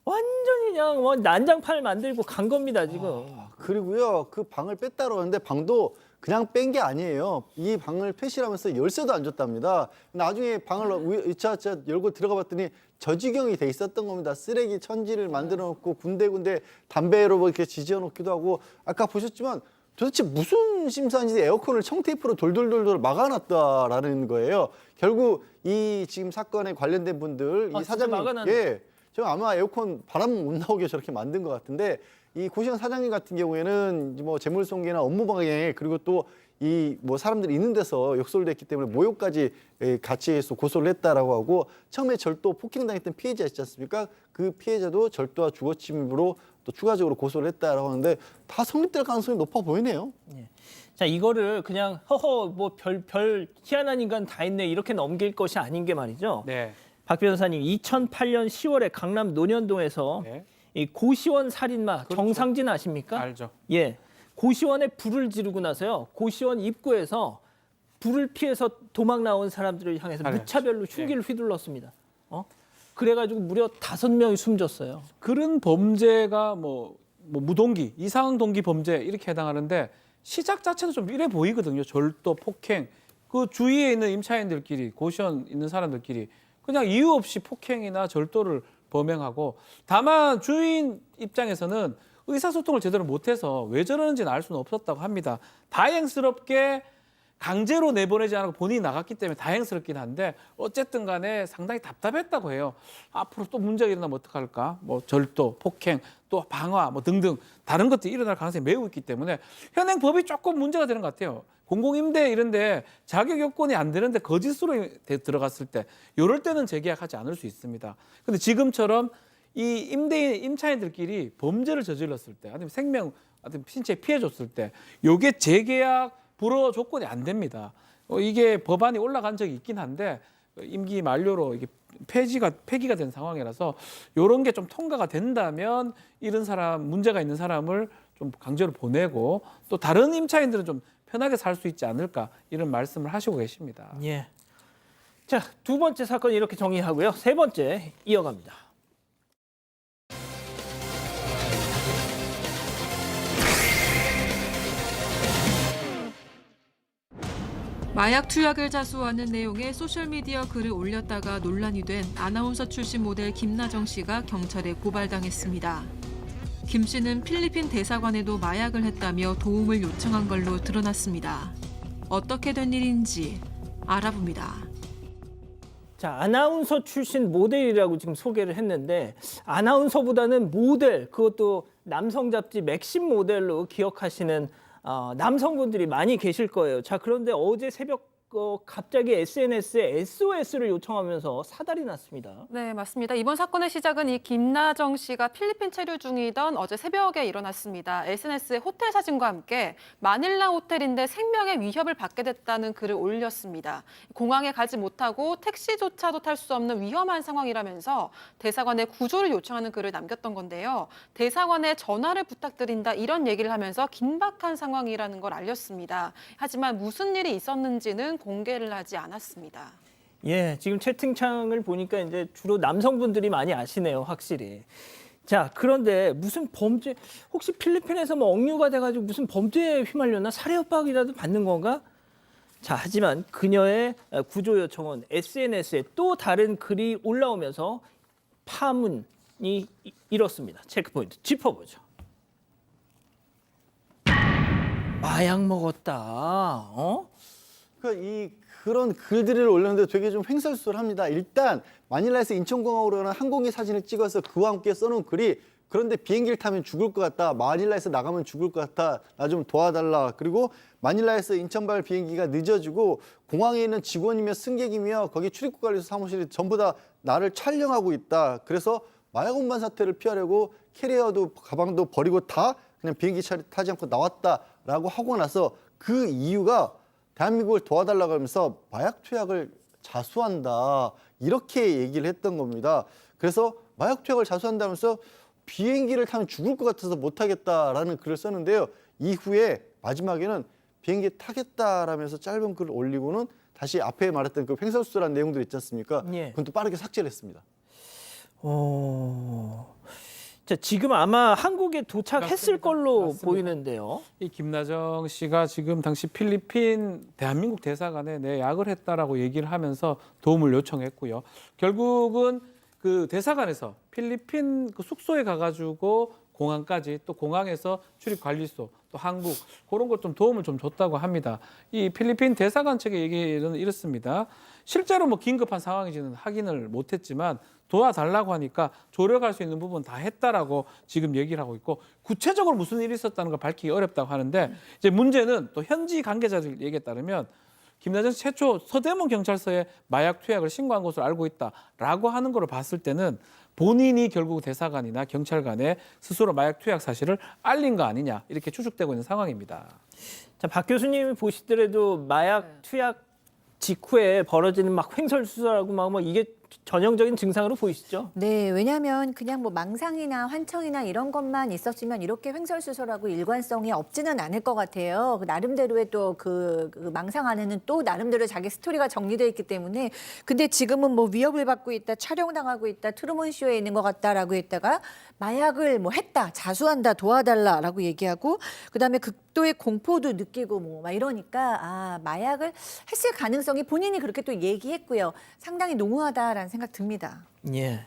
완전히 그냥 뭐 난장판을 만들고 간 겁니다 지금. 그리고요, 그 방을 뺐다고 하는데 방도 그냥 뺀 게 아니에요. 이 방을 폐실하면서 열쇠도 안 줬답니다. 나중에 방을 으차으차 열고 들어가 봤더니 저 지경이 돼 있었던 겁니다. 쓰레기 천지를 만들어 놓고 군데군데 담배로 뭐 이렇게 지지어 놓기도 하고 아까 보셨지만 도대체 무슨 심산인지 에어컨을 청테이프로 돌돌돌돌 막아놨다라는 거예요. 결국 이 지금 사건에 관련된 분들, 이 사장님, 예, 저 아마 에어컨 바람 못 나오게 저렇게 만든 것 같은데 이 고시원 사장님 같은 경우에는 뭐 재물손괴나 업무방해 그리고 또 이 뭐 사람들이 있는 데서 욕설됐기 때문에 모욕까지 같이 해서 고소를 했다라고 하고 처음에 절도 폭행당했던 피해자 있지 않습니까? 그 피해자도 절도와 주거침입으로 또 추가적으로 고소를 했다라고 하는데 다 성립될 가능성이 높아 보이네요. 예. 자, 이거를 그냥 허허 뭐 별 희한한 인간 다 있네 이렇게 넘길 것이 아닌 게 말이죠. 네. 박 변호사님 2008년 10월에 강남 논현동에서 네. 이 고시원 살인마 그렇죠. 정상진 아십니까? 알죠. 예. 고시원에 불을 지르고 나서요. 고시원 입구에서 불을 피해서 도망 나온 사람들을 향해서 잘해요. 무차별로 흉기를 휘둘렀습니다. 그래가지고 무려 5명이 숨졌어요. 그런 범죄가 뭐 무동기, 이상 동기 범죄 이렇게 해당하는데 시작 자체도 좀 이래 보이거든요. 절도, 폭행. 그 주위에 있는 임차인들끼리, 고시원 있는 사람들끼리 그냥 이유 없이 폭행이나 절도를 범행하고 다만 주인 입장에서는 의사소통을 제대로 못해서 왜 저러는지는 알 수는 없었다고 합니다. 다행스럽게 강제로 내보내지 않고 본인이 나갔기 때문에 다행스럽긴 한데 어쨌든 간에 상당히 답답했다고 해요. 앞으로 또 문제가 일어나면 어떡할까? 뭐 절도, 폭행, 또 방화 뭐 등등 다른 것들이 일어날 가능성이 매우 있기 때문에 현행 법이 조금 문제가 되는 것 같아요. 공공임대 이런데 자격 요건이 안 되는데 거짓으로 들어갔을 때 이럴 때는 재계약하지 않을 수 있습니다. 근데 지금처럼 이 임대인, 임차인들끼리 범죄를 저질렀을 때 아니면 생명, 아니면 신체에 피해 줬을 때 이게 재계약 불허 조건이 안 됩니다. 이게 법안이 올라간 적이 있긴 한데 임기 만료로 이게 폐기가 된 상황이라서 이런 게 좀 통과가 된다면 이런 사람, 문제가 있는 사람을 좀 강제로 보내고 또 다른 임차인들은 좀 편하게 살 수 있지 않을까 이런 말씀을 하시고 계십니다. 예. 자, 두 번째 사건 이렇게 정리하고요. 세 번째 이어갑니다. 마약 투약을 자수하는 내용의 소셜미디어 글을 올렸다가 논란이 된 아나운서 출신 모델 김나정 씨가 경찰에 고발당했습니다. 김 씨는 필리핀 대사관에도 마약을 했다며 도움을 요청한 걸로 드러났습니다. 어떻게 된 일인지 알아봅니다. 자, 아나운서 출신 모델이라고 지금 소개를 했는데 아나운서보다는 모델, 그것도 남성 잡지 맥심 모델로 기억하시는 남성분들이 많이 계실 거예요. 자, 그런데 어제 새벽 갑자기 SNS에 SOS를 요청하면서 사달이 났습니다. 네, 맞습니다. 이번 사건의 시작은 이 김나정 씨가 필리핀 체류 중이던 어제 새벽에 일어났습니다. SNS에 호텔 사진과 함께 마닐라 호텔인데 생명의 위협을 받게 됐다는 글을 올렸습니다. 공항에 가지 못하고 택시조차도 탈 수 없는 위험한 상황이라면서 대사관에 구조를 요청하는 글을 남겼던 건데요. 대사관에 전화를 부탁드린다 이런 얘기를 하면서 긴박한 상황이라는 걸 알렸습니다. 하지만 무슨 일이 있었는지는 공개를 하지 않았습니다. 예, 지금 채팅창을 보니까 이제 주로 남성분들이 많이 아시네요, 확실히. 자, 그런데 무슨 범죄, 혹시 필리핀에서 뭐 억류가 돼가지고 무슨 범죄에 휘말렸나? 살해 협박이라도 받는 건가? 자, 하지만 그녀의 구조 요청은 SNS에 또 다른 글이 올라오면서 파문이 일었습니다. 체크포인트 짚어보죠. 마약 먹었다. 그러니까 그런 글들을 올렸는데 되게 좀 횡설수설합니다. 일단 마닐라에서 인천공항으로 가는 항공기 사진을 찍어서 그와 함께 써놓은 글이 그런데 비행기를 타면 죽을 것 같다. 마닐라에서 나가면 죽을 것 같다. 나 좀 도와달라. 그리고 마닐라에서 인천발 비행기가 늦어지고 공항에 있는 직원이며 승객이며 거기 출입국 관리소 사무실이 전부 다 나를 촬영하고 있다. 그래서 마약 운반 사태를 피하려고 캐리어도 가방도 버리고 다 그냥 비행기 타지 않고 나왔다라고 하고 나서 그 이유가 대한민국을 도와달라고 하면서 마약 투약을 자수한다 이렇게 얘기를 했던 겁니다. 그래서 마약 투약을 자수한다면서 비행기를 타면 죽을 것 같아서 못하겠다라는 글을 썼는데요. 이후에 마지막에는 비행기 타겠다라면서 짧은 글을 올리고는 다시 앞에 말했던 그 횡설수설한 내용들 있지 않습니까? 예. 그건 또 빠르게 삭제를 했습니다. 자, 지금 아마 한국에 도착했을 맞습니다. 걸로 맞습니다. 보이는데요. 이 김나정 씨가 지금 당시 필리핀 대한민국 대사관에 내 약을 했다라고 얘기를 하면서 도움을 요청했고요. 결국은 그 대사관에서 필리핀 그 숙소에 가가지고 공항까지 또 공항에서 출입관리소 또 한국 그런 것 좀 도움을 좀 줬다고 합니다. 이 필리핀 대사관 측의 얘기는 이렇습니다. 실제로 뭐 긴급한 상황인지는 확인을 못했지만 도와달라고 하니까 조력할 수 있는 부분 다 했다라고 지금 얘기를 하고 있고 구체적으로 무슨 일이 있었다는 걸 밝히기 어렵다고 하는데 이제 문제는 또 현지 관계자들 얘기에 따르면 김나정 씨 최초 서대문 경찰서에 마약 투약을 신고한 것으로 알고 있다라고 하는 걸 봤을 때는 본인이 결국 대사관이나 경찰관에 스스로 마약 투약 사실을 알린 거 아니냐 이렇게 추측되고 있는 상황입니다. 자, 박 교수님이 보시더라도 마약 투약 직후에 벌어지는 막 횡설수설하고 막 이게 전형적인 증상으로 보이시죠? 네, 왜냐하면 그냥 뭐 망상이나 환청이나 이런 것만 있었으면 이렇게 횡설수설하고 일관성이 없지는 않을 것 같아요. 그 나름대로의 또 그 망상 안에는 또 나름대로 자기 스토리가 정리되어 있기 때문에 근데 지금은 뭐 위협을 받고 있다, 촬영당하고 있다, 트루먼 쇼에 있는 것 같다라고 했다가 마약을 뭐 했다, 자수한다, 도와달라라고 얘기하고 그다음에 극도의 공포도 느끼고 뭐 막 이러니까 아 마약을 했을 가능성이 본인이 그렇게 또 얘기했고요. 상당히 농후하다라는 생각 듭니다. 예.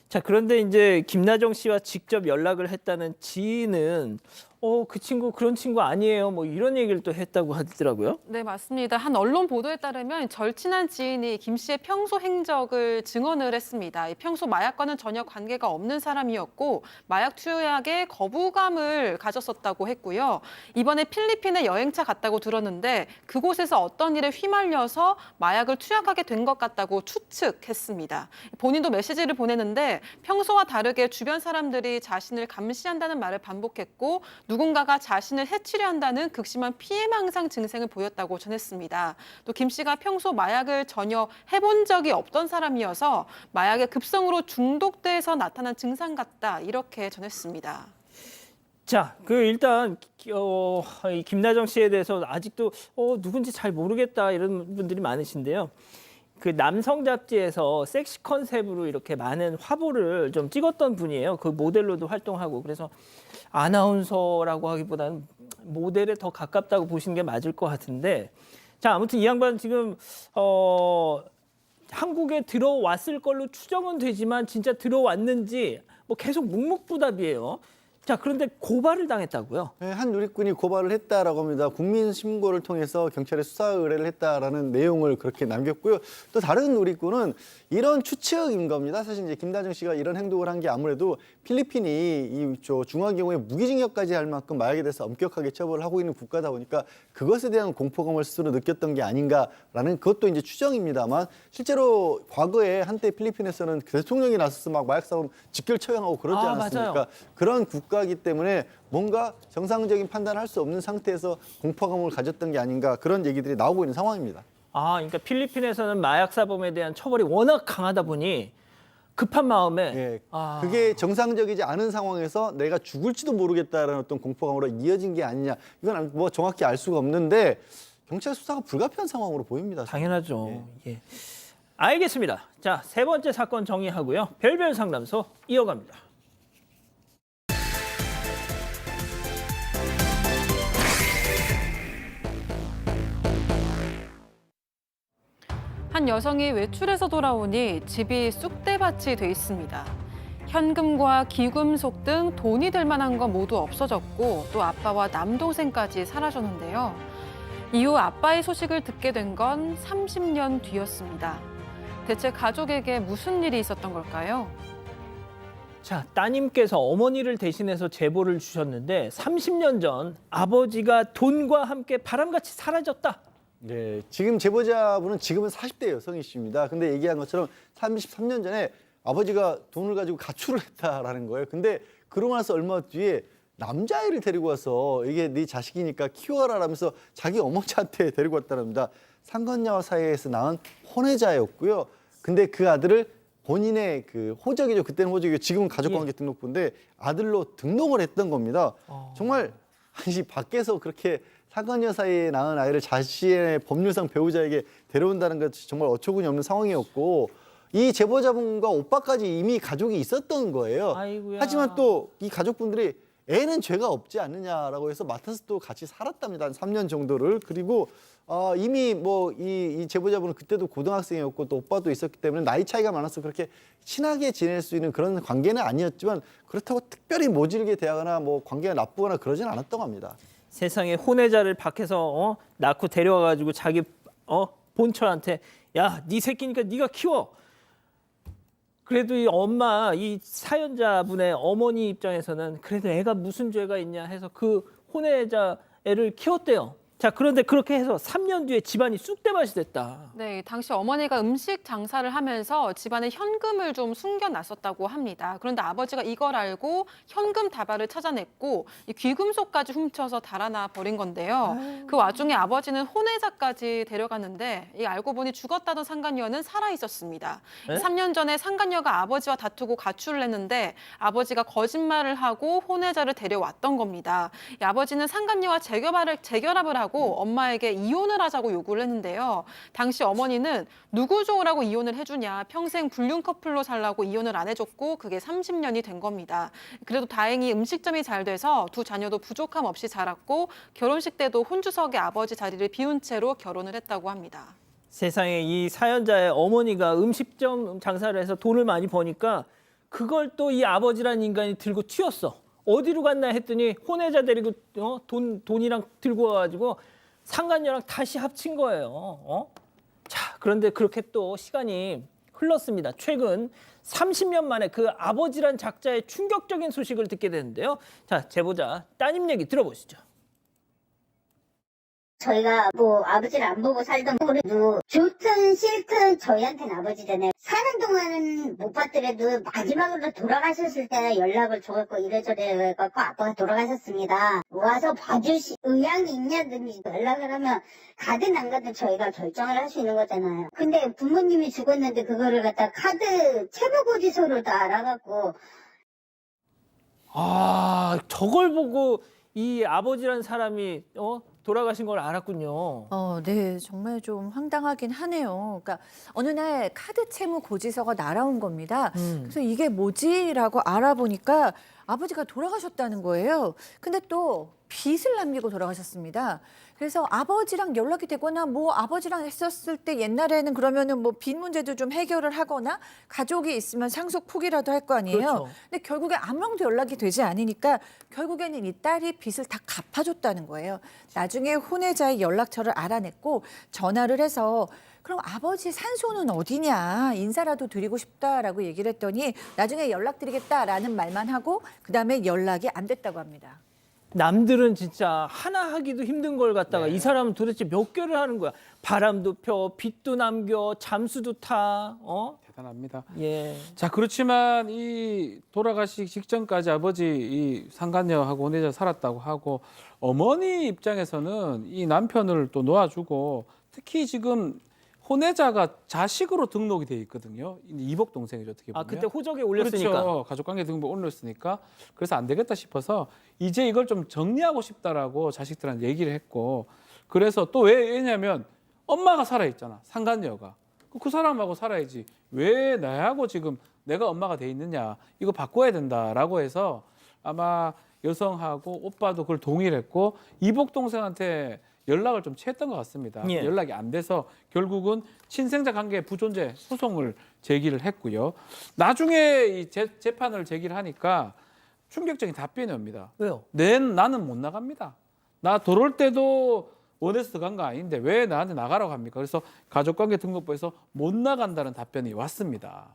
자, 그런데 이제 김나정 씨와 직접 연락을 했다는 지인은 그 친구 그런 친구 아니에요. 뭐 이런 얘기를 또 했다고 하더라고요. 네, 맞습니다. 한 언론 보도에 따르면 절친한 지인이 김 씨의 평소 행적을 증언을 했습니다. 평소 마약과는 전혀 관계가 없는 사람이었고 마약 투약에 거부감을 가졌었다고 했고요. 이번에 필리핀에 여행차 갔다고 들었는데 그곳에서 어떤 일에 휘말려서 마약을 투약하게 된 것 같다고 추측했습니다. 본인도 메시지를 보내는데 평소와 다르게 주변 사람들이 자신을 감시한다는 말을 반복했고 누군가가 자신을 해치려 한다는 극심한 피해망상 증상을 보였다고 전했습니다. 또 김 씨가 평소 마약을 전혀 해본 적이 없던 사람이어서 마약에 급성으로 중독돼서 나타난 증상 같다 이렇게 전했습니다. 자, 일단 이 김나정 씨에 대해서 아직도 누군지 잘 모르겠다 이런 분들이 많으신데요. 그 남성 잡지에서 섹시 컨셉으로 이렇게 많은 화보를 좀 찍었던 분이에요. 그 모델로도 활동하고 그래서 아나운서라고 하기보다는 모델에 더 가깝다고 보시는 게 맞을 것 같은데 자, 아무튼 이 양반 지금 한국에 들어왔을 걸로 추정은 되지만 진짜 들어왔는지 뭐 계속 묵묵부답이에요. 자, 그런데 고발을 당했다고요? 네, 한 누리꾼이 고발을 했다라고 합니다. 국민 신고를 통해서 경찰에 수사 의뢰를 했다라는 내용을 그렇게 남겼고요. 또 다른 누리꾼은 이런 추측인 겁니다. 사실 이제 김나정 씨가 이런 행동을 한 게 아무래도 필리핀이 중한 경우에 무기징역까지 할 만큼 마약에 대해서 엄격하게 처벌을 하고 있는 국가다 보니까 그것에 대한 공포감을 스스로 느꼈던 게 아닌가라는 그것도 이제 추정입니다만 실제로 과거에 한때 필리핀에서는 대통령이 나서서 막 마약 사범 직결 처형하고 그러지 않았습니까? 맞아요. 그런 국가이기 때문에 뭔가 정상적인 판단을 할 수 없는 상태에서 공포감을 가졌던 게 아닌가 그런 얘기들이 나오고 있는 상황입니다. 그러니까 필리핀에서는 마약 사범에 대한 처벌이 워낙 강하다 보니 급한 마음에 예, 그게 정상적이지 않은 상황에서 내가 죽을지도 모르겠다라는 어떤 공포감으로 이어진 게 아니냐. 이건 뭐 정확히 알 수가 없는데 경찰 수사가 불가피한 상황으로 보입니다. 당연하죠. 예. 알겠습니다. 자, 세 번째 사건 정리하고요. 별별 상담소 이어갑니다. 한 여성이 외출해서 돌아오니 집이 쑥대밭이 돼 있습니다. 현금과 귀금속 등 돈이 될 만한 건 모두 없어졌고 또 아빠와 남동생까지 사라졌는데요. 이후 아빠의 소식을 듣게 된 건 30년 뒤였습니다. 대체 가족에게 무슨 일이 있었던 걸까요? 자, 따님께서 어머니를 대신해서 제보를 주셨는데 30년 전 아버지가 돈과 함께 바람같이 사라졌다. 네, 지금 제보자분은 지금은 40대 여성이십니다. 근데 얘기한 것처럼 33년 전에 아버지가 돈을 가지고 가출을 했다라는 거예요. 근데 그러고 나서 얼마 뒤에 남자아이를 데리고 와서 이게 네 자식이니까 키워라라면서 자기 어머니한테 데리고 왔다랍니다. 상간녀 사이에서 낳은 혼외자였고요. 근데 그 아들을 본인의 그 호적이죠. 그때는 호적이고 지금은 가족관계 등록부인데 아들로 등록을 했던 겁니다. 정말 아니 밖에서 그렇게 상간녀 사이에 낳은 아이를 자신의 법률상 배우자에게 데려온다는 것이 정말 어처구니 없는 상황이었고 이 제보자분과 오빠까지 이미 가족이 있었던 거예요. 아이고야. 하지만 또 이 가족분들이 애는 죄가 없지 않느냐라고 해서 맡아서 또 같이 살았답니다. 한 3년 정도를. 그리고 이미 뭐 이 제보자분은 그때도 고등학생이었고 또 오빠도 있었기 때문에 나이 차이가 많아서 그렇게 친하게 지낼 수 있는 그런 관계는 아니었지만 그렇다고 특별히 모질게 대하거나 뭐 관계가 나쁘거나 그러진 않았던 겁니다. 세상에 혼외자를 밖에서 낳고 데려와가지고 자기 본처한테 야, 네 새끼니까 네가 키워. 그래도 이 엄마, 이 사연자분의 어머니 입장에서는 그래도 애가 무슨 죄가 있냐 해서 그 혼외자 애를 키웠대요. 자, 그런데 그렇게 해서 3년 뒤에 집안이 쑥대밭이 됐다. 네, 당시 어머니가 음식 장사를 하면서 집안에 현금을 좀 숨겨놨었다고 합니다. 그런데 아버지가 이걸 알고 현금 다발을 찾아냈고 이 귀금속까지 훔쳐서 달아나 버린 건데요. 그 와중에 아버지는 혼외자까지 데려갔는데 이 알고 보니 죽었다던 상간녀는 살아 있었습니다. 에? 3년 전에 상간녀가 아버지와 다투고 가출을 했는데 아버지가 거짓말을 하고 혼외자를 데려왔던 겁니다. 이 아버지는 상간녀와 재결합을 하고 엄마에게 이혼을 하자고 요구를 했는데요. 당시 어머니는 누구 좋으라고 이혼을 해주냐, 평생 불륜 커플로 살라고 이혼을 안 해줬고 그게 30년이 된 겁니다. 그래도 다행히 음식점이 잘 돼서 두 자녀도 부족함 없이 자랐고 결혼식 때도 혼주석에 아버지 자리를 비운 채로 결혼을 했다고 합니다. 세상에 이 사연자의 어머니가 음식점 장사를 해서 돈을 많이 버니까 그걸 또 이 아버지라는 인간이 들고 튀었어. 어디로 갔나 했더니 혼외자 데리고 돈이랑 들고 와가지고 상간녀랑 다시 합친 거예요. 자, 그런데 그렇게 또 시간이 흘렀습니다. 최근 30년 만에 그 아버지란 작자의 충격적인 소식을 듣게 되는데요. 자, 제보자 따님 얘기 들어보시죠. 저희가 뭐 아버지를 안 보고 살던 그래도 좋든 싫든 저희한테는 아버지잖아요. 사는 동안은 못 봤더라도 마지막으로 돌아가셨을 때 연락을 줘갖고 이래저래 해갖고 아빠가 돌아가셨습니다. 와서 봐주시 의향이 있냐든지 연락을 하면 가든 안 가든 저희가 결정을 할 수 있는 거잖아요. 근데 부모님이 죽었는데 그거를 갖다 카드 채무고지서를 다 알아갖고 아, 저걸 보고 이 아버지란 사람이 돌아가신 걸 알았군요. 네, 정말 좀 황당하긴 하네요. 그러니까 어느 날 카드 채무 고지서가 날아온 겁니다. 그래서 이게 뭐지라고 알아보니까 아버지가 돌아가셨다는 거예요. 근데 또 빚을 남기고 돌아가셨습니다. 그래서 아버지랑 연락이 되거나 뭐 아버지랑 했었을 때 옛날에는 그러면은 뭐 빚 문제도 좀 해결을 하거나 가족이 있으면 상속 포기라도 할 거 아니에요. 그렇죠. 근데 결국에 아무랑도 연락이 되지 않으니까 결국에는 이 딸이 빚을 다 갚아줬다는 거예요. 나중에 혼외자의 연락처를 알아냈고 전화를 해서 그럼 아버지 산소는 어디냐 인사라도 드리고 싶다라고 얘기를 했더니 나중에 연락드리겠다라는 말만 하고 그다음에 연락이 안 됐다고 합니다. 남들은 진짜 하나 하기도 힘든 걸 갖다가 이 사람은 도대체 몇 개를 하는 거야. 바람도 펴, 빚도 남겨, 잠수도 타. 대단합니다. 예. 자, 그렇지만 이 돌아가시기 직전까지 아버지 이 상간녀하고 혼외자 살았다고 하고 어머니 입장에서는 이 남편을 또 놓아주고 특히 지금 혼외자가 자식으로 등록이 돼 있거든요. 이복 동생이죠, 어떻게 보면. 아, 그때 호적에 올렸으니까. 그렇죠. 가족관계 등록 올렸으니까 그래서 안 되겠다 싶어서 이제 이걸 좀 정리하고 싶다라고 자식들한테 얘기를 했고 그래서 또 왜냐면 엄마가 살아 있잖아, 상간녀가. 그 사람하고 살아야지. 왜 나하고 지금 내가 엄마가 돼 있느냐. 이거 바꿔야 된다라고 해서 아마 여성하고 오빠도 그걸 동의를 했고 이복 동생한테 연락을 좀 취했던 것 같습니다. 예. 연락이 안 돼서 결국은 친생자 관계 부존재 소송을 제기를 했고요. 나중에 이 재판을 제기를 하니까 충격적인 답변이 옵니다. 왜요? 나는 못 나갑니다. 나 들어올 때도 원해서 들어간 거 아닌데 왜 나한테 나가라고 합니까? 그래서 가족관계 등록부에서 못 나간다는 답변이 왔습니다.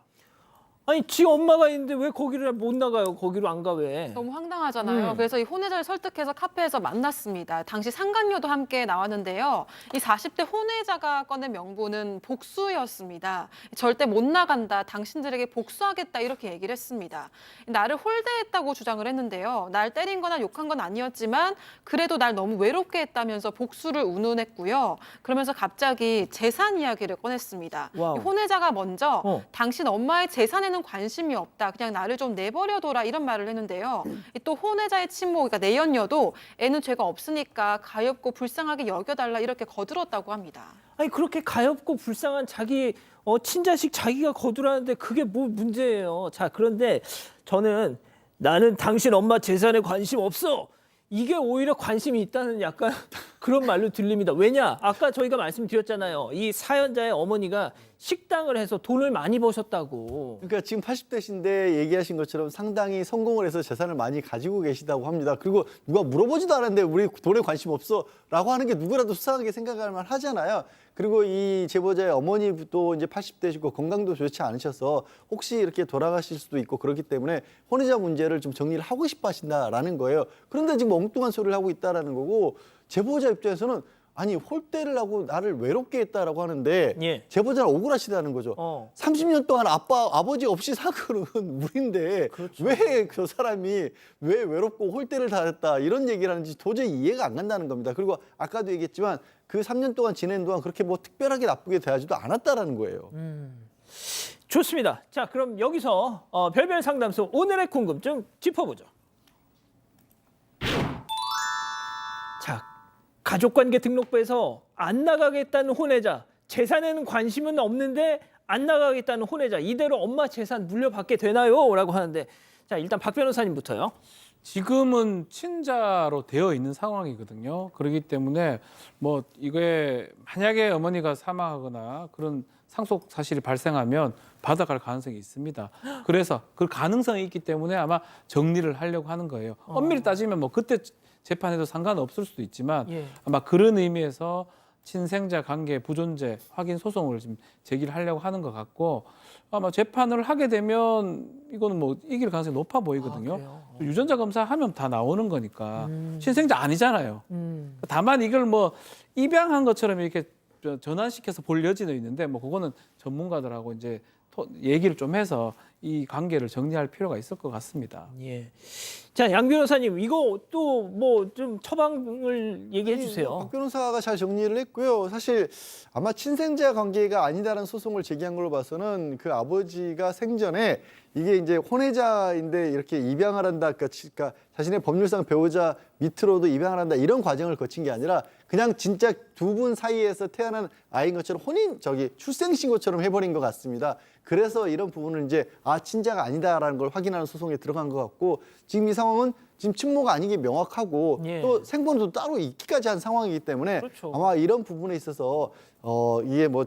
아니, 지 엄마가 있는데 왜 거기를 못 나가요? 거기로 안 가 왜? 너무 황당하잖아요. 그래서 이 혼외자를 설득해서 카페에서 만났습니다. 당시 상간녀도 함께 나왔는데요. 이 40대 혼외자가 꺼낸 명분은 복수였습니다. 절대 못 나간다. 당신들에게 복수하겠다. 이렇게 얘기를 했습니다. 나를 홀대했다고 주장을 했는데요. 날 때린 거나 욕한 건 아니었지만 그래도 날 너무 외롭게 했다면서 복수를 운운했고요. 그러면서 갑자기 재산 이야기를 꺼냈습니다. 와우. 이 혼외자가 먼저 당신 엄마의 재산에는 관심이 없다. 그냥 나를 좀 내버려둬라 이런 말을 했는데요. 또 혼외자의 친모, 그러니까 내연녀도 애는 죄가 없으니까 가엾고 불쌍하게 여겨달라 이렇게 거들었다고 합니다. 아니, 그렇게 가엾고 불쌍한 자기 친자식 자기가 거두라는데 그게 뭐 문제예요. 자, 그런데 저는 나는 당신 엄마 재산에 관심 없어. 이게 오히려 관심이 있다는 약간 그런 말로 들립니다. 왜냐? 아까 저희가 말씀드렸잖아요. 이 사연자의 어머니가 식당을 해서 돈을 많이 버셨다고. 그러니까 지금 80대신데 얘기하신 것처럼 상당히 성공을 해서 재산을 많이 가지고 계시다고 합니다. 그리고 누가 물어보지도 않았는데 우리 돈에 관심 없어 라고 하는 게 누구라도 수상하게 생각할 만 하잖아요. 그리고 이 제보자의 어머니도 이제 80대시고 건강도 좋지 않으셔서 혹시 이렇게 돌아가실 수도 있고 그렇기 때문에 혼외자 문제를 좀 정리를 하고 싶어 하신다라는 거예요. 그런데 지금 엉뚱한 소리를 하고 있다라는 거고 제보자 입장에서는 아니 홀대를 하고 나를 외롭게 했다라고 하는데 예. 제보자는 억울하시다는 거죠. 30년 동안 아버지 없이 산 거는 우리인데 왜 그 사람이 왜 외롭고 홀대를 당했다 이런 얘기를 하는지 도저히 이해가 안 간다는 겁니다. 그리고 아까도 얘기했지만 그 3년 동안 지낸 동안 그렇게 뭐 특별하게 나쁘게 대하지도 않았다라는 거예요. 좋습니다. 자, 그럼 여기서 별별 상담소 오늘의 궁금증 짚어보죠. 자, 가족관계 등록부에서 안 나가겠다는 혼외자, 재산에는 관심은 없는데 안 나가겠다는 혼외자, 이대로 엄마 재산 물려받게 되나요? 라고 하는데, 자, 일단 박 변호사님부터요. 지금은 친자로 되어 있는 상황이거든요. 그렇기 때문에 뭐 이게 만약에 어머니가 사망하거나 그런 상속 사실이 발생하면 받아갈 가능성이 있습니다. 그래서 그 가능성이 있기 때문에 아마 정리를 하려고 하는 거예요. 엄밀히 따지면 뭐 그때 재판해도 상관없을 수도 있지만 예. 아마 그런 의미에서 친생자 관계 부존재 확인 소송을 지금 제기를 하려고 하는 것 같고 아마 재판을 하게 되면 이거는 뭐 이길 가능성이 높아 보이거든요. 그래요? 유전자 검사하면 다 나오는 거니까 친생자 아니잖아요. 다만 이걸 뭐 입양한 것처럼 이렇게 전환시켜서 볼 여지는 있는데 뭐 그거는 전문가들하고 이제 얘기를 좀 해서 이 관계를 정리할 필요가 있을 것 같습니다. 예. 자, 양 변호사님, 이거 또 뭐 좀 처방을 얘기해 주세요. 박 변호사가 잘 정리를 했고요. 사실 아마 친생자 관계가 아니다라는 소송을 제기한 걸로 봐서는 그 아버지가 생전에 이게 이제 혼외자인데 이렇게 입양을 한다, 그러니까 자신의 법률상 배우자 밑으로도 입양을 한다 이런 과정을 거친 게 아니라 그냥 진짜 두 분 사이에서 태어난 아이인 것처럼 출생신고처럼 해버린 것 같습니다. 그래서 이런 부분을 이제 친자가 아니다라는 걸 확인하는 소송에 들어간 것 같고 지금 이 상황은 지금 친모가 아닌 게 명확하고 예. 또 생본도 따로 있기까지 한 상황이기 때문에 그렇죠. 아마 이런 부분에 있어서 이게 뭐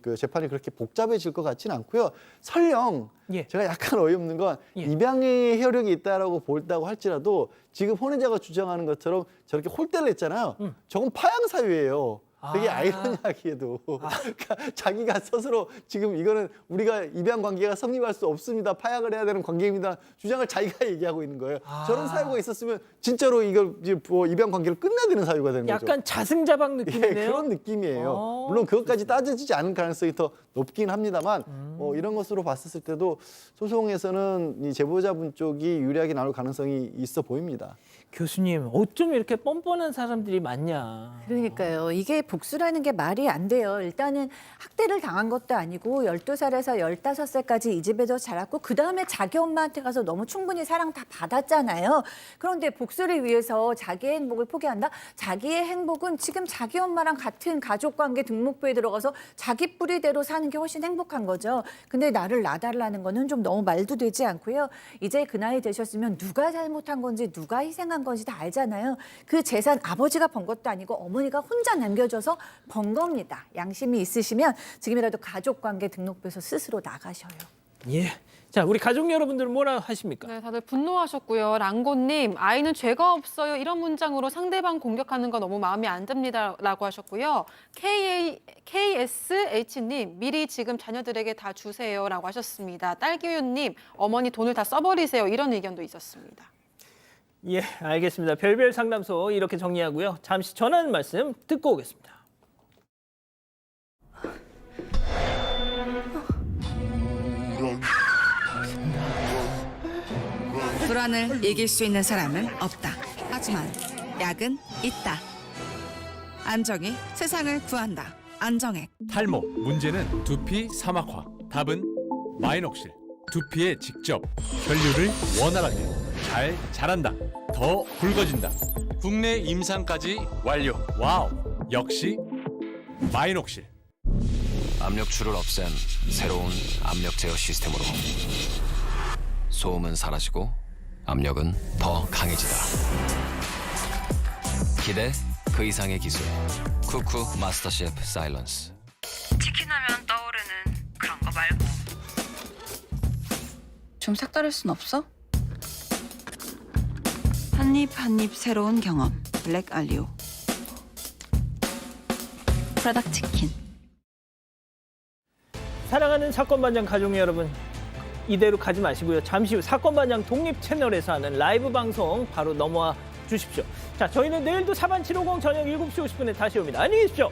그 재판이 그렇게 복잡해질 것 같지는 않고요. 설령 예. 제가 약간 어이없는 건 예. 입양의 효력이 있다라고 볼다고 할지라도 지금 혼외자가 주장하는 것처럼 저렇게 홀대를 했잖아요. 저건 파양 사유예요. 되게 아이러니하게도 그러니까 자기가 스스로 지금 이거는 우리가 입양 관계가 성립할 수 없습니다. 파양을 해야 되는 관계입니다. 주장을 자기가 얘기하고 있는 거예요. 저런 사유가 있었으면 진짜로 이걸 이제 뭐 입양 관계를 끝내야 되는 사유가 되는 거죠. 약간 자승자박 예, 느낌이네요. 그런 느낌이에요. 물론 그것까지 따져지지 않은 가능성이 더 높긴 합니다만 이런 것으로 봤을 때도 소송에서는 이 제보자분 쪽이 유리하게 나올 가능성이 있어 보입니다. 교수님, 어쩜 이렇게 뻔뻔한 사람들이 많냐. 그러니까요. 이게 복수라는 게 말이 안 돼요. 일단은 학대를 당한 것도 아니고 12살에서 15살까지 이 집에서 자랐고 그다음에 자기 엄마한테 가서 너무 충분히 사랑 다 받았잖아요. 그런데 복수를 위해서 자기의 행복을 포기한다? 자기의 행복은 지금 자기 엄마랑 같은 가족관계 등록부에 들어가서 자기 뿌리대로 사는 게 훨씬 행복한 거죠. 근데 나를 놔달라는 거는 좀 너무 말도 되지 않고요. 이제 그 나이 되셨으면 누가 잘못한 건지 누가 희생한 건지 다 알잖아요. 그 재산 아버지가 번 것도 아니고 어머니가 혼자 남겨줘서 번 겁니다. 양심이 있으시면 지금이라도 가족관계 등록부에서 스스로 나가셔요. 예. 자, 우리 가족 여러분들은 뭐라 하십니까? 네, 다들 분노하셨고요. 랑고님, 아이는 죄가 없어요. 이런 문장으로 상대방 공격하는 거 너무 마음에 안 듭니다라고 하셨고요. KSH님, 미리 지금 자녀들에게 다 주세요라고 하셨습니다. 딸기우님, 어머니 돈을 다 써버리세요. 이런 의견도 있었습니다. 예, 알겠습니다. 별별 상담소 이렇게 정리하고요. 잠시 전하는 말씀 듣고 오겠습니다. 불안을 이길 수 있는 사람은 없다. 하지만 약은 있다. 안정이 세상을 구한다. 안정액. 탈모 문제는 두피 사막화. 답은 마이녹실. 두피에 직접 혈류를 원활하게 잘 자란다. 더 굵어진다. 국내 임상까지 완료. 와우. 역시 마이녹실. 압력줄을 없앤 새로운 압력 제어 시스템으로 소음은 사라지고 압력은 더 강해지다. 기대 그 이상의 기술. 쿠쿠 마스터 셰프 사일런스. 치킨하면 떠오르는 그런 거 말고 좀 색다를 순 없어? 한입 새로운 경험. 블랙 알리오. 프라닭 치킨. 사랑하는 사건반장 가족 여러분, 이대로 가지 마시고요. 잠시 후 사건반장 독립 채널에서 하는 라이브 방송 바로 넘어와 주십시오. 자, 저희는 내일도 사반 750 저녁 7시 50분에 다시 옵니다. 안녕히 계십시오.